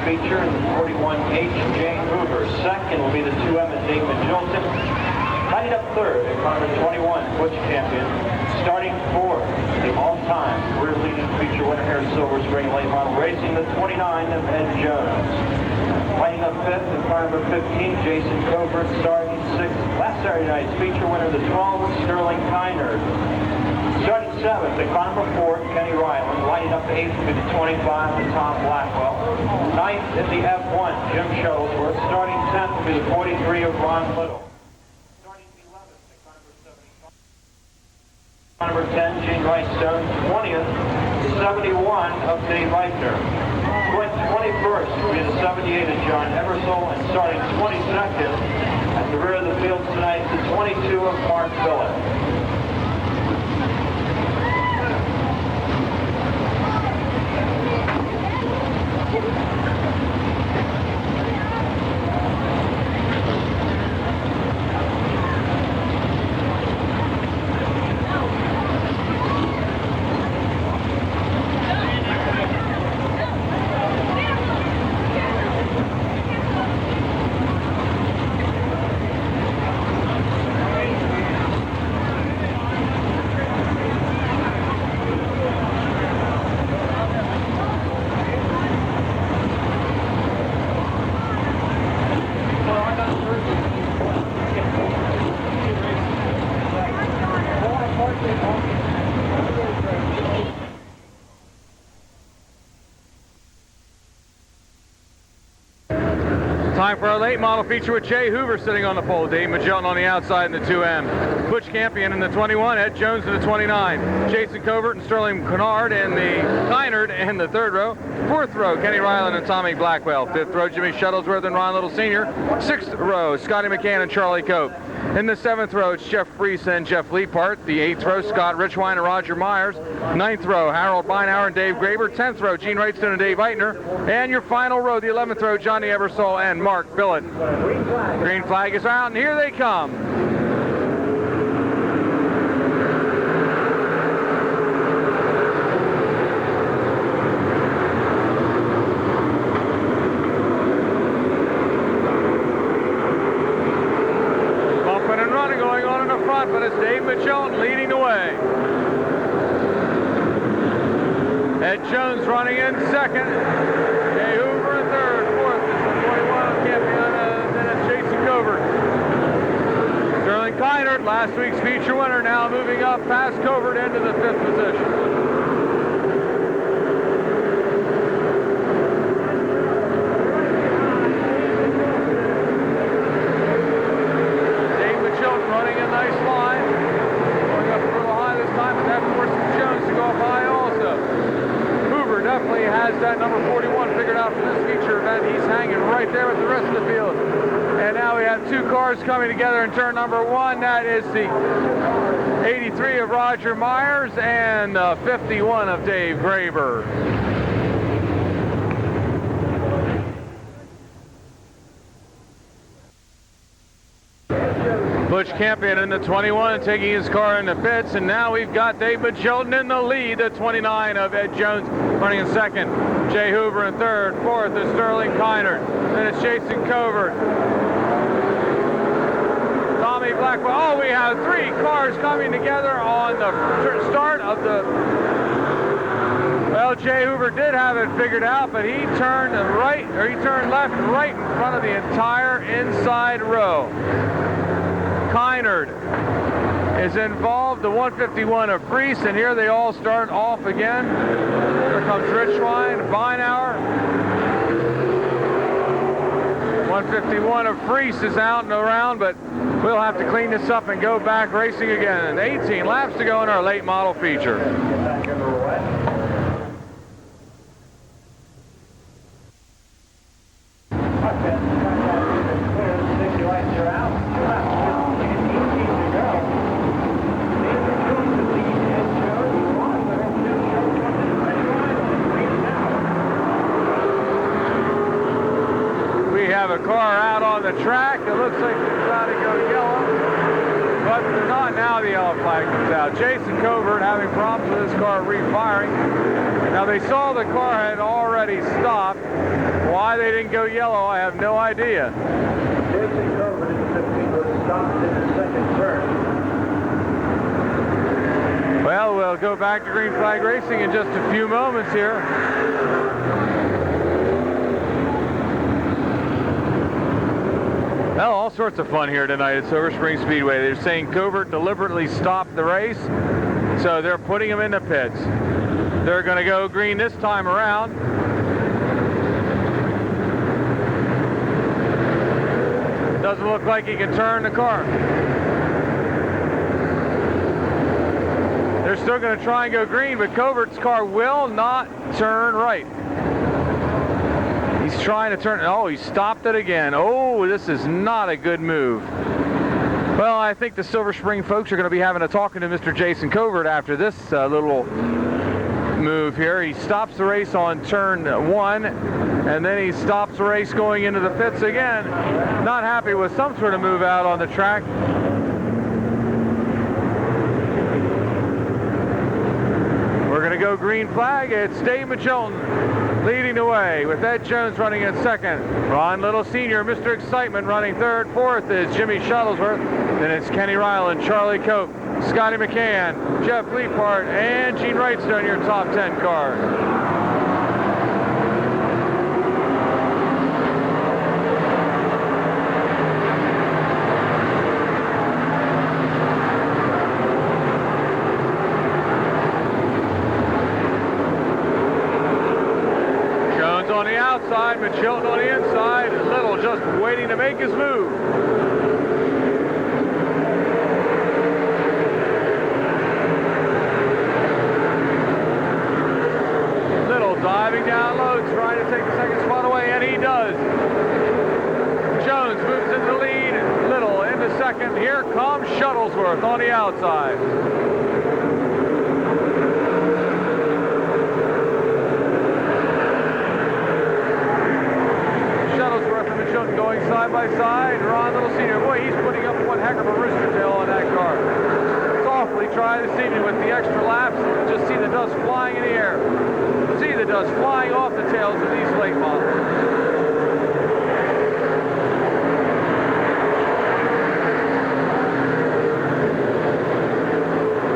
Feature in the 41H, Jane Hoover. Second will be the 2M and Dave Majolton. Lining up third at car number 21, Butch champion. Starting fourth, the all-time career-leading feature winner here at Silver Spring Late Model Racing, the 29 of Ed Jones. Lining up fifth at car number 15, Jason Covert. Starting sixth, last Saturday night's feature winner, the 12, Sterling Kynerd. Starting seventh, at car number 4, Kenny Ryland. Lining up eighth with the 25, the Tom Blackwell. Ninth at the F1, Jim Shuttlesworth. Starting 10th will be the 43 of Ron Little. Starting 11th, at car number 75. Car number 10, Gene Wrightstone. 20th, the 71 of Dave Eichner. Going 21st will be the 78 of John Eversole. And starting 22nd at the rear of the field tonight, the 22 of Mark Phillip. Time for our late model feature with Jay Hoover sitting on the pole, Dave Majolton on the outside in the 2M. Butch Campion in the 21, Ed Jones in the 29, Jason Covert and Sterling Kennard in the Kynerd in the third row. Fourth row, Kenny Ryland and Tommy Blackwell. Fifth row, Jimmy Shuttlesworth and Ron Little Sr. Sixth row, Scotty McCann and Charlie Cope. In the seventh row, it's Jeff Freese and Jeff Leapart. The eighth row, Scott Richwine and Roger Myers. Ninth row, Harold Beinauer and Dave Graber. 10th row, Gene Wrightstone and Dave Eitner. And your final row, the 11th row, Johnny Eversole and Mark Billett. Green flag is out, and here they come. Bumping and running going on in the front, but it's Dave Majolton leading the way. Ed Jones running in second. Jay Hoover in third. Fourth is the 21 of Campion, and then it's Jason Covert. Sterling Kynerd, last week's feature winner, now moving up past Covert into the 5th position. Dave Majolton running a nice line. Going up a little high this time, but that forces Jones to go up high also. Definitely has that number 41 figured out for this feature event. He's hanging right there with the rest of the field. And now we have two cars coming together in turn number 1. That is the 83 of Roger Myers and 51 of Dave Graber. Butch Campion in the 21, taking his car in the pits, and now we've got Dave Chilton in the lead. The 29 of Ed Jones running in second. Jay Hoover in third. Fourth is Sterling Kynard. Then it's Jason Covert. Tommy Blackwell. Oh, we have 3 cars coming together on the start of the... Well, Jay Hoover did have it figured out, but he turned left and right in front of the entire inside row. Kynard is involved, the 151 of Freese, and here they all start off again. Here comes Richline, Beinauer. 151 of Freese is out and around, but we'll have to clean this up and go back racing again. 18 laps to go in our late model feature. A car out on the track. It looks like it's about to go yellow, but they're not. Now the yellow flag comes out. Jason Covert having problems with his car refiring. Now they saw the car had already stopped. Why they didn't go yellow, I have no idea. Jason Covert in the 15 was stopped in the second turn. Well, we'll go back to green flag racing in just a few moments here. Well, all sorts of fun here tonight at Silver Spring Speedway. They're saying Covert deliberately stopped the race, so they're putting him in the pits. They're going to go green this time around. Doesn't look like he can turn the car. They're still going to try and go green, but Covert's car will not turn right. He's trying to turn. Oh, he stopped it again. Oh, this is not a good move. Well, I think the Silver Spring folks are going to be having a talking to Mr. Jason Covert after this little move here. He stops the race on turn 1, and then he stops the race going into the pits again. Not happy with some sort of move out on the track. We're going to go green flag. It's Dave Chilton leading the way with Ed Jones running in second. Ron Little Sr., Mr. Excitement, running third. Fourth is Jimmy Shuttlesworth. Then it's Kenny Ryland, Charlie Cope, Scotty McCann, Jeff Leapart, and Gene Wrightstone, your top 10 cars. On the outside, Chilton on the inside, and Little just waiting to make his move. Little diving down low, trying to take the second spot away, and he does. Jones moves into the lead, Little into second. Here comes Shuttlesworth on the outside. Going side by side, Ron Little Sr. Boy, he's putting up one heck of a rooster tail on that car. Softly try this evening with the extra laps. Just see the dust flying in the air. See the dust flying off the tails of these late models.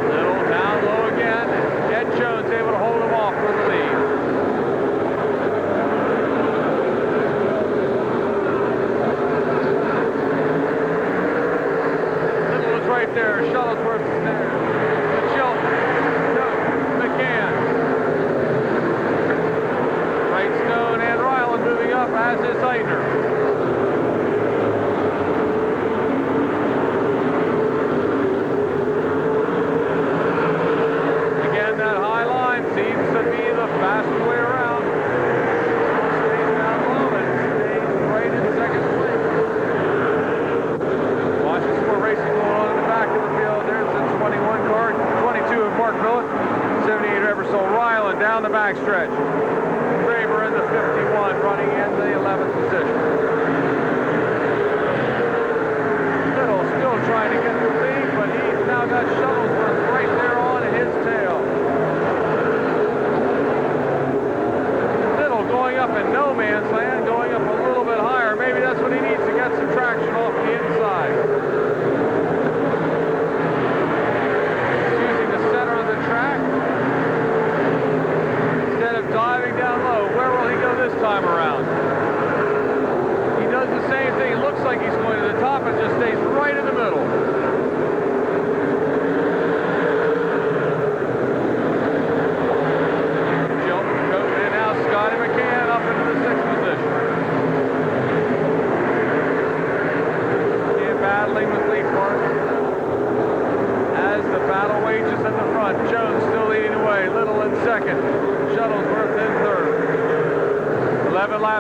Little down low again. Ed Jones able to hold him off for the lead. Right there, Shuttlesworth is there. Chilton, McCann, Wrightstone, and Ryland moving up, as is Eidner. Again, that high line seems to be the fastest way around. Stays down low and stays right in second place. Watch this more racing going on. Back of the field, there's the 21 car, 22 of Mark Millett, 78 Eversole. Ryland down the backstretch. Kramer in the 51, running in the 11th position.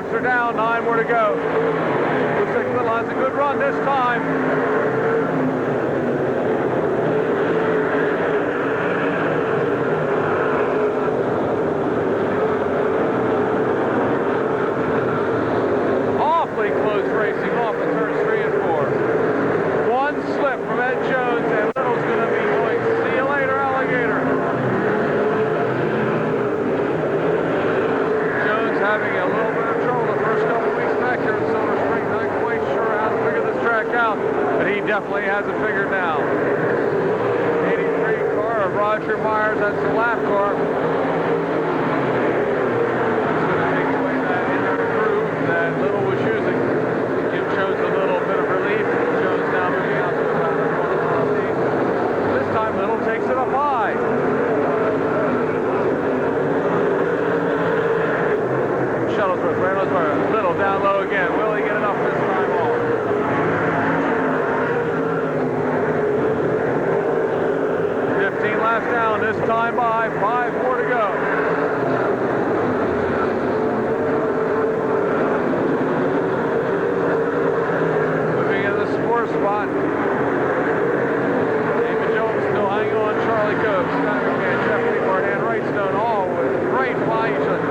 laps are down, 9 more to go. Looks like Little has a good run this time. Awfully close racing off of turns 3 and 4. One slip from Ed Jones, and Little's going to be going, see you later, alligator. Jones having a little bit of trouble the first couple weeks back here in Silver Spring. Not quite sure how to figure this track out, but he definitely has it figured now. 83 car of Roger Myers, that's the lap car. That's going to take away that inner groove that Little was using. Give Jones a little bit of relief. Jones now moving out to about the 20 This time Little takes it up high. Shuttlesworth, Reynoldsburg, Little down low again. Will he get enough this time off? Laps down, this time by 5 more to go. Moving into the sport spot. David Jones still hanging on. Charlie Cope, Scott McCann, Jeff Leapart, and Wrightstone all with right by each other.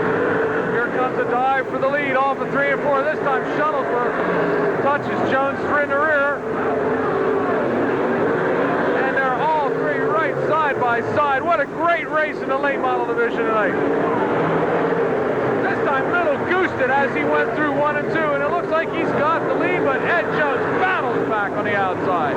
Here comes a dive for the lead off of 3 and 4. This time Shuttlesworth touches Jones in the rear. Side by side. What a great race in the late model division tonight. This time Little goosed it as he went through 1 and 2, and it looks like he's got the lead, but Ed Jones battles back on the outside.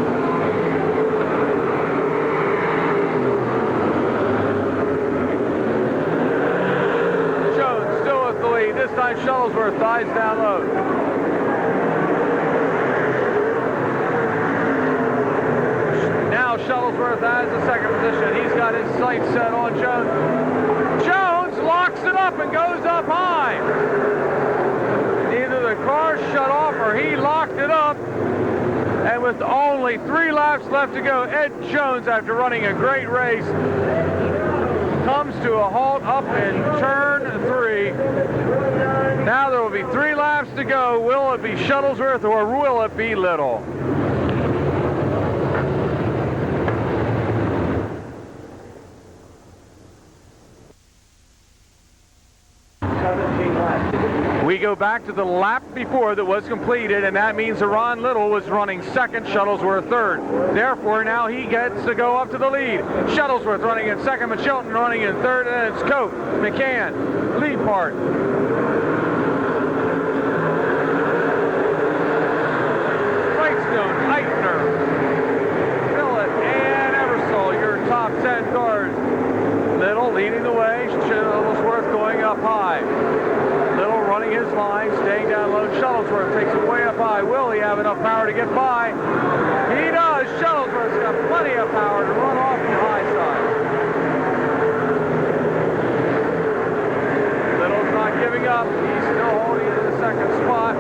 Jones still with the lead. This time Shuttlesworth thighs down low. Shuttlesworth has the second position. He's got his sights set on Jones. Jones locks it up and goes up high. Either the car shut off or he locked it up. And with only 3 laps left to go, Ed Jones, after running a great race, comes to a halt up in turn 3. Now there will be 3 laps to go. Will it be Shuttlesworth or will it be Little? We go back to the lap before that was completed, and that means that Ron Little was running second, Shuttlesworth third. Therefore, now he gets to go up to the lead. Shuttlesworth running in second, Michelton running in third, and it's Cope, McCann, Leapart. Wrightstone, Eitner, Millett, and Eversole, your top 10 cars. Little leading the way, Shuttlesworth going up high. Little running his line, staying down low. Shuttlesworth takes it way up high. Will he have enough power to get by? He does. Shuttlesworth's got plenty of power to run off the high side. Little's not giving up. He's still holding in the second spot.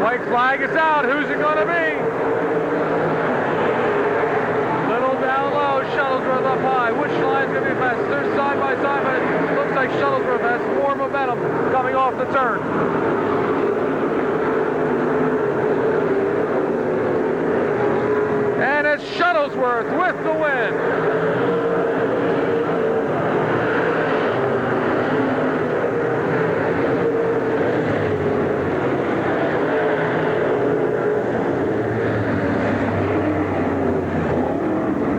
White flag is out. Who's it going to be? Down low, Shuttlesworth up high. Which line's going to be best? They're side by side, but it looks like Shuttlesworth has more momentum coming off the turn. And it's Shuttlesworth with the win.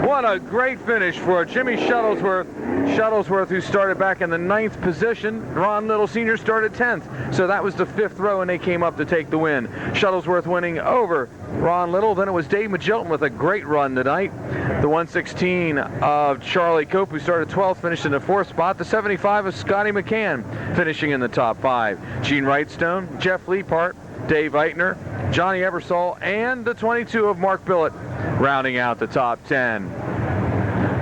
What a great finish for Jimmy Shuttlesworth. Shuttlesworth, who started back in the 9th position. Ron Little Sr. started 10th. So that was the 5th row, and they came up to take the win. Shuttlesworth winning over Ron Little. Then it was Dave Michelton with a great run tonight. The 116 of Charlie Cope, who started 12th, finished in the 4th spot. The 75 of Scotty McCann, finishing in the top 5. Gene Wrightstone, Jeff Leapart, Dave Eitner, Johnny Eversole, and the 22 of Mark Billett, rounding out the top 10.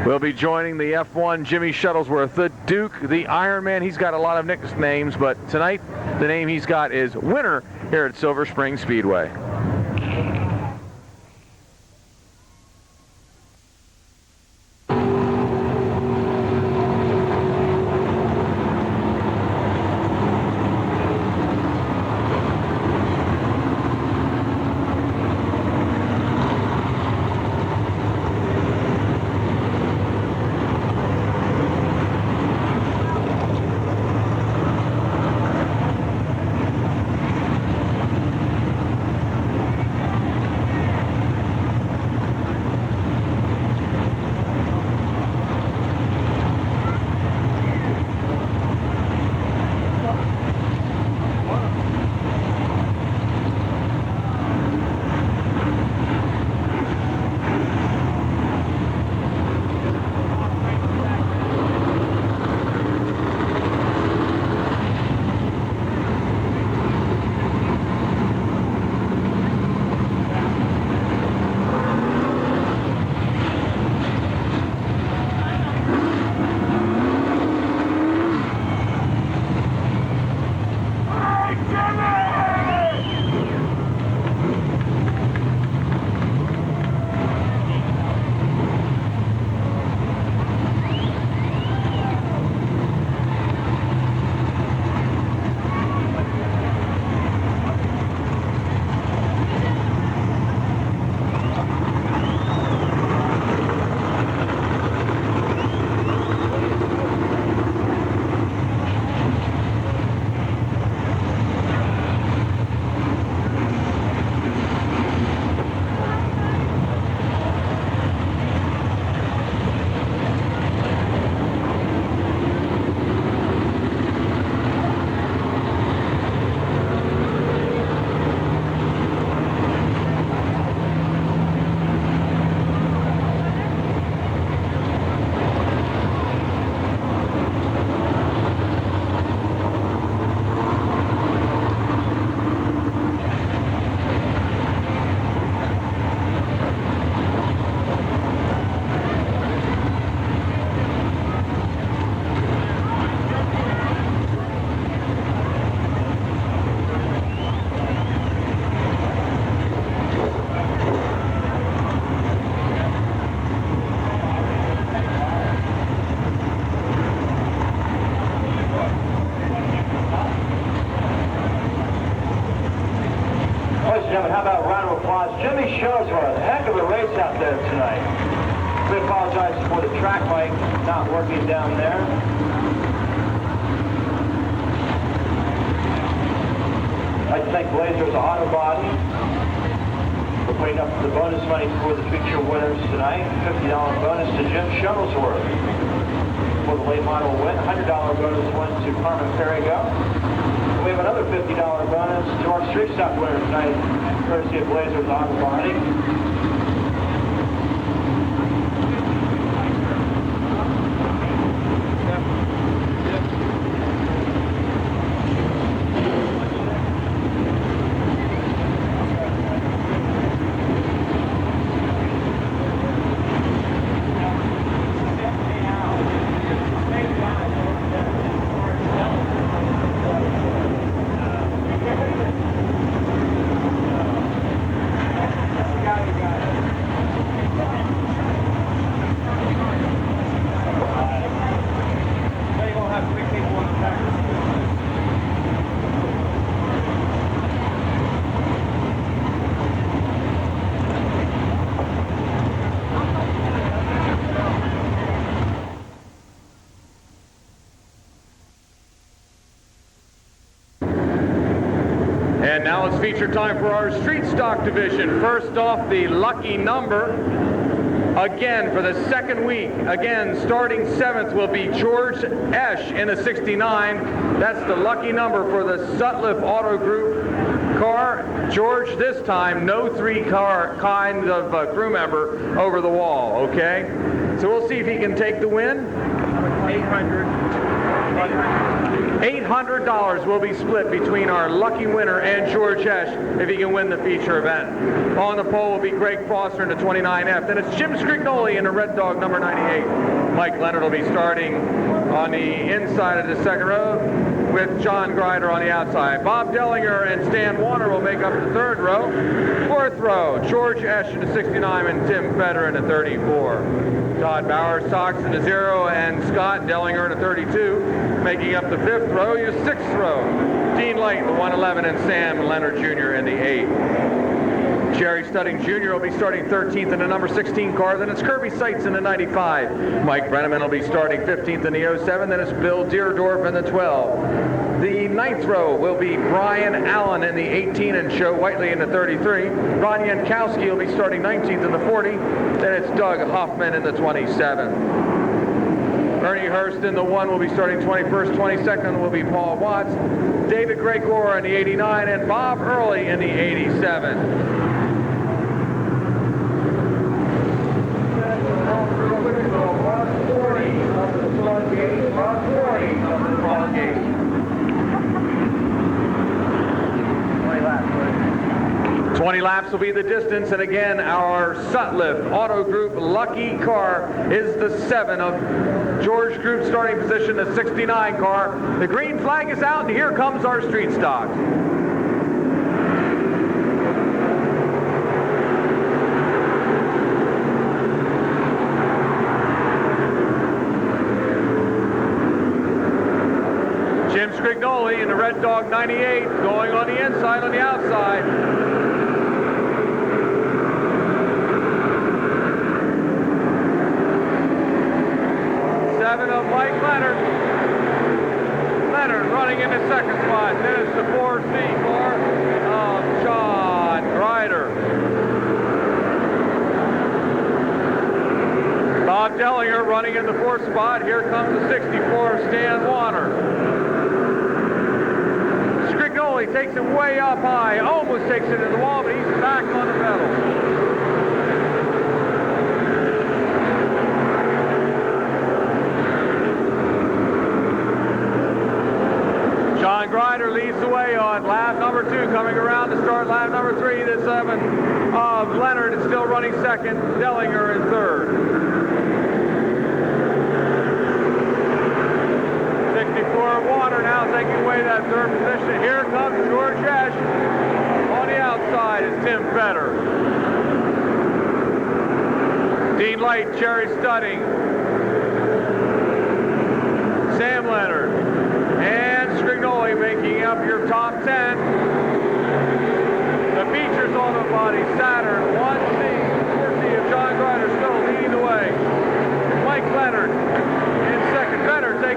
We'll be joining the F1 Jimmy Shuttlesworth, the Duke, the Iron Man. He's got a lot of nicknames, but tonight the name he's got is Winner here at Silver Spring Speedway. Jimmy Shosworth, a heck of a race out there tonight. We apologize for the track mic not working down there. I'd like to thank Blazers Auto Body for putting up the bonus money for the feature winners tonight. $50 bonus to Jim Shuttlesworth for the late model win. $100 bonus went to Carmen Perrigo. And we have another $50 bonus to our street stock winner tonight, courtesy of Blazers Auto Body. And now it's feature time for our street stock division. First off, the lucky number. Again, for the second week, again, starting 7th will be George Esch in a 69. That's the lucky number for the Sutliff Auto Group car. George, this time, no three-car kind of crew member over the wall, okay? So we'll see if he can take the win. $800 will be split between our lucky winner and George Esch if he can win the feature event. On the pole will be Greg Foster in the 29F. Then it's Jim Scrignoli in the Red Dog number 98. Mike Leonard will be starting on the inside of the second row with John Grider on the outside. Bob Dellinger and Stan Warner will make up the third row. Fourth row, George Esch in the 69 and Tim Feder in the 34. Todd Bauer, Sox in the 0 and Scott Dellinger in the 32. Making up the fifth row, your sixth row. Dean Light in the 111 and Sam Leonard Jr. in the 8. Jerry Studding Jr. will be starting 13th in the number 16 car. Then it's Kirby Seitz in the 95. Mike Brenneman will be starting 15th in the 07. Then it's Bill Deerdorf in the 12. The ninth row will be Brian Allen in the 18 and Joe Whiteley in the 33. Ron Jankowski will be starting 19th in the 40. Then it's Doug Hoffman in the 27. Ernie Hurst in the 1 will be starting 21st. 22nd will be Paul Watts. David Gregor in the 89 and Bob Early in the 87. Gate. 20 laps will be the distance, and again, our Sutliff Auto Group lucky car is the 7 of George Group starting position, the 69 car. The green flag is out, and here comes our street stock. Jim Scrignoli in the Red Dog 98, going on the inside, on the outside. 7 of Mike Leonard. Leonard running in the second spot. Then it's the 4C car of John Grider. Bob Dellinger running in the 4th spot. Here comes the 64 Stan Warner. Scrignoli takes it way up high, almost takes it to the wall, but he's back on the pedal. John Grider leads the way on lap number 2, coming around to start lap number 3. The 7 of Leonard is still running second, Dellinger in third. 64 Warner now taking away that third position. Here comes George Esch. On the outside is Tim Feder. Dean Light, Jerry Studding, Sam Leonard, and Scrignoli making up your top 10. The Features Auto Body Saturn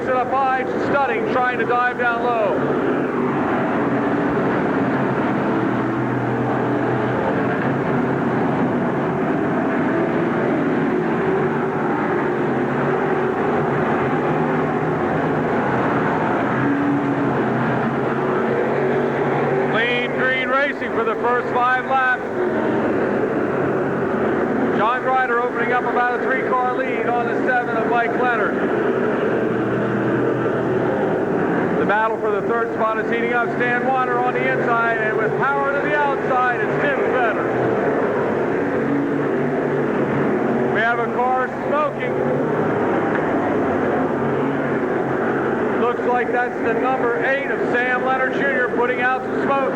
Takes it up high, Studding trying to dive down low. For the first 5 laps. John Grider opening up about a 3-car lead on the 7 of Mike Leonard. The battle for the 3rd spot is heating up. Stan Warner on the inside, and with power to the outside, it's Tim Vedder. We have a car smoking. Looks like that's the number 8 of Sam Leonard Jr. putting out some smoke.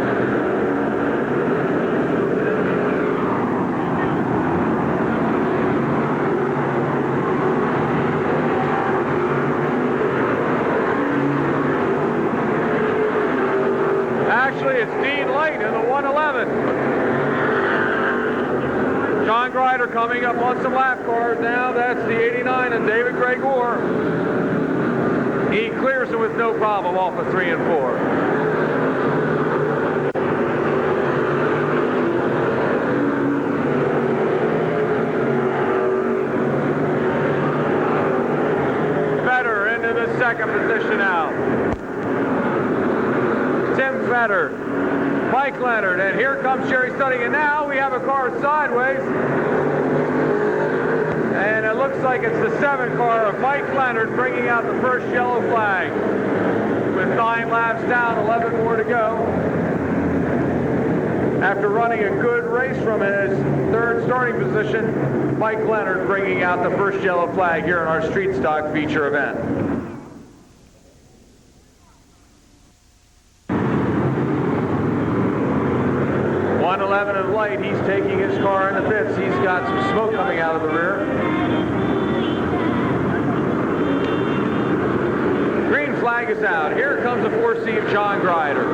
It's Dean Light in the 111. John Grider coming up on some lap cars now. That's the 89 and David Gregor. He clears it with no problem off of 3 and 4. Vedder into the 2nd position now. Tim Vedder, Mike Leonard, and here comes Jerry Studding, and now we have a car sideways, and it looks like it's the 7 car of Mike Leonard bringing out the first yellow flag. With 9 laps down, 11 more to go. After running a good race from his 3rd starting position, Mike Leonard bringing out the first yellow flag here in our street stock feature event. 111 of Light, he's taking his car in the pits. He's got some smoke coming out of the rear. Green flag is out. Here comes the 4C of John Grider.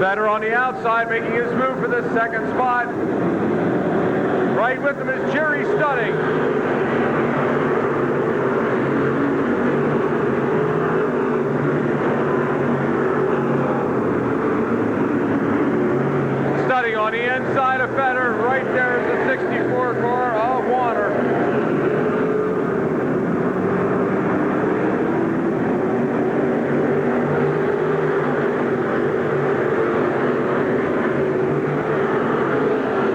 Vedder on the outside, making his move for the 2nd spot. Right with him is Jerry Studding. Studding on the inside of Vedder. Right there is the 64 car of Warner.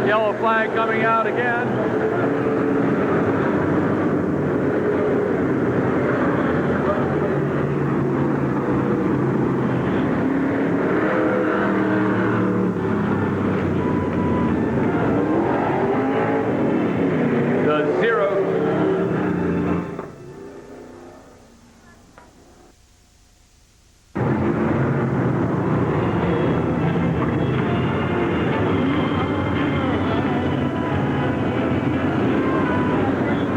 Yellow flag coming out again. The 0.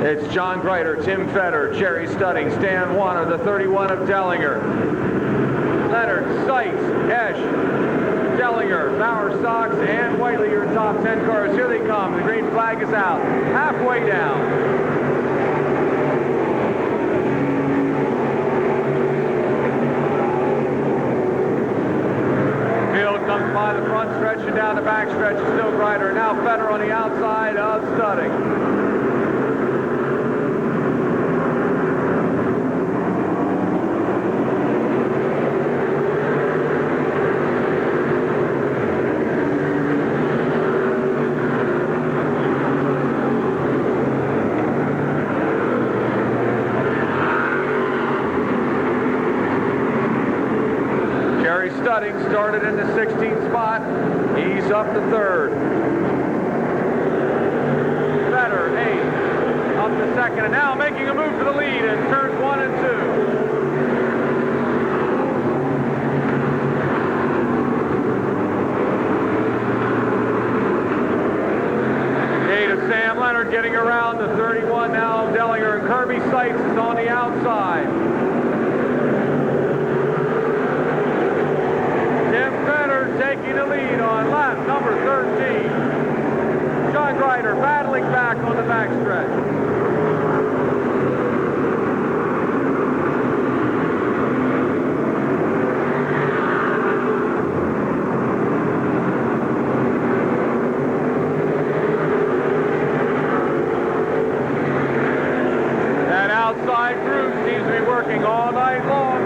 It's John Grider, Tim Vedder, Jerry Studding, Stan Warner, the 31 of Dellinger. Leonard, Sykes, Esch, Dellinger, Bauer, Sox, and Whiteley, your top 10 cars. Here they come. The green flag is out. Halfway down. Field comes by the front stretch and down the back stretch. Still Grider. Now Vedder on the outside of Studding. Studding started in the 16th spot. He's up to 3rd. Vedder, 8th. Up to 2nd, and now making a move for the lead in turns 1 and 2. 8 of Leonard getting around the 31 now. Dellinger and Kirby Seitz is on the outside. Tim Feder taking the lead on lap number 13. John Grider battling back on the backstretch. Group seems to be working all night long.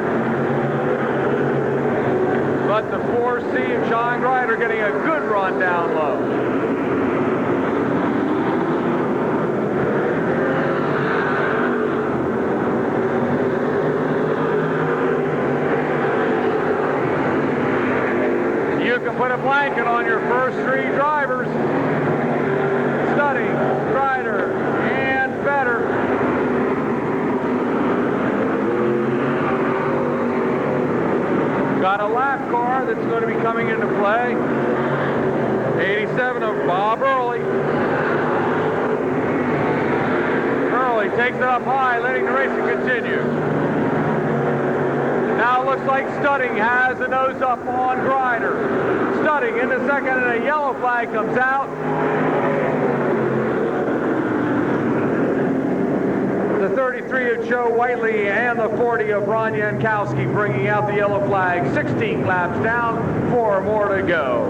But the 4C of John Grider getting a good run down low. You can put a blanket on your first three drivers. Study, Grider, and Feder. Got a lap car that's going to be coming into play. 87 of Bob Early. Early takes it up high, letting the racing continue. Now it looks like Studding has the nose up on Grider. Studding into second, and a yellow flag comes out. The 33 of Joe Whiteley and the 40 of Ron Jankowski bringing out the yellow flag. 16 laps down, 4 more to go.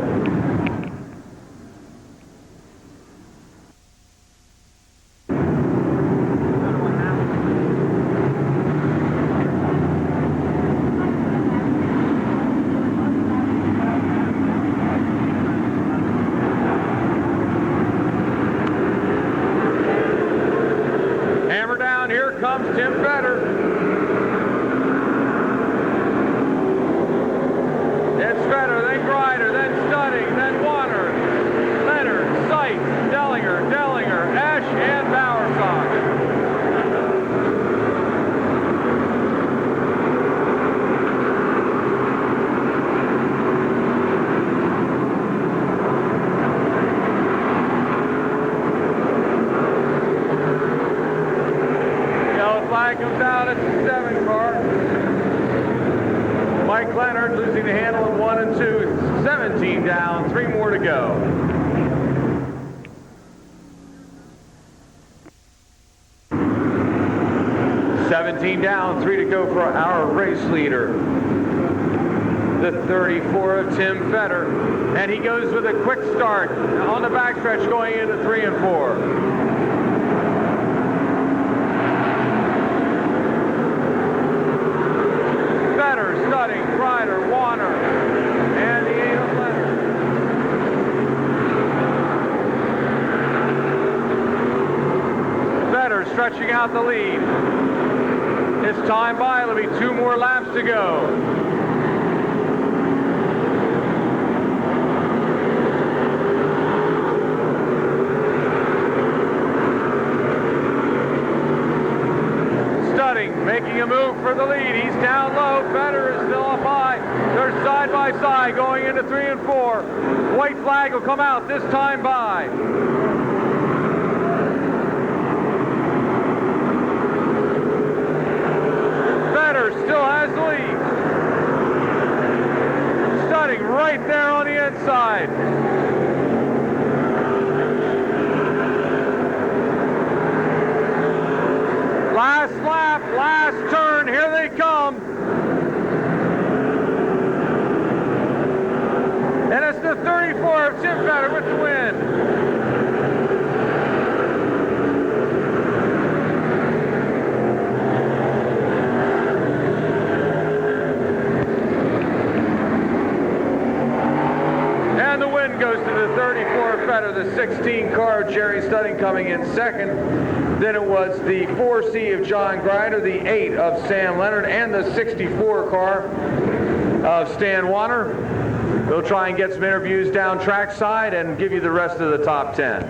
Here comes Tim Feder. It's Feder, then Grider, then Studding, then Warner, Leonard, Seitz, Dellinger, Esch, and Bowersock. Flag comes out at the 7 car. Mike Leonard losing the handle at 1 and 2. 17 down, 3 more to go. $17 down, 3 to go for our race leader. The 34 of Tim Feder. And he goes with a quick start on the backstretch going into 3 and 4. Studding, Grider, Warner, and the 8 of Leonard. Feder stretching out the lead. His time by, it'll be 2 more laps to go. Making a move for the lead. He's down low. Feder is still up high. They're side by side going into 3 and 4. White flag will come out this time by. Feder still has the lead. Studding right there on the inside. Last lap, last turn, here they come. And it's the 34 of Tim Feder with the win. And the win goes to the 34 Feder, the 16 car, Jerry Studding coming in second. Then it was the 4C of John Grider, the 8 of Sam Leonard, and the 64 car of Stan Warner. We'll try and get some interviews down trackside and give you the rest of the top 10.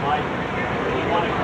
Mike.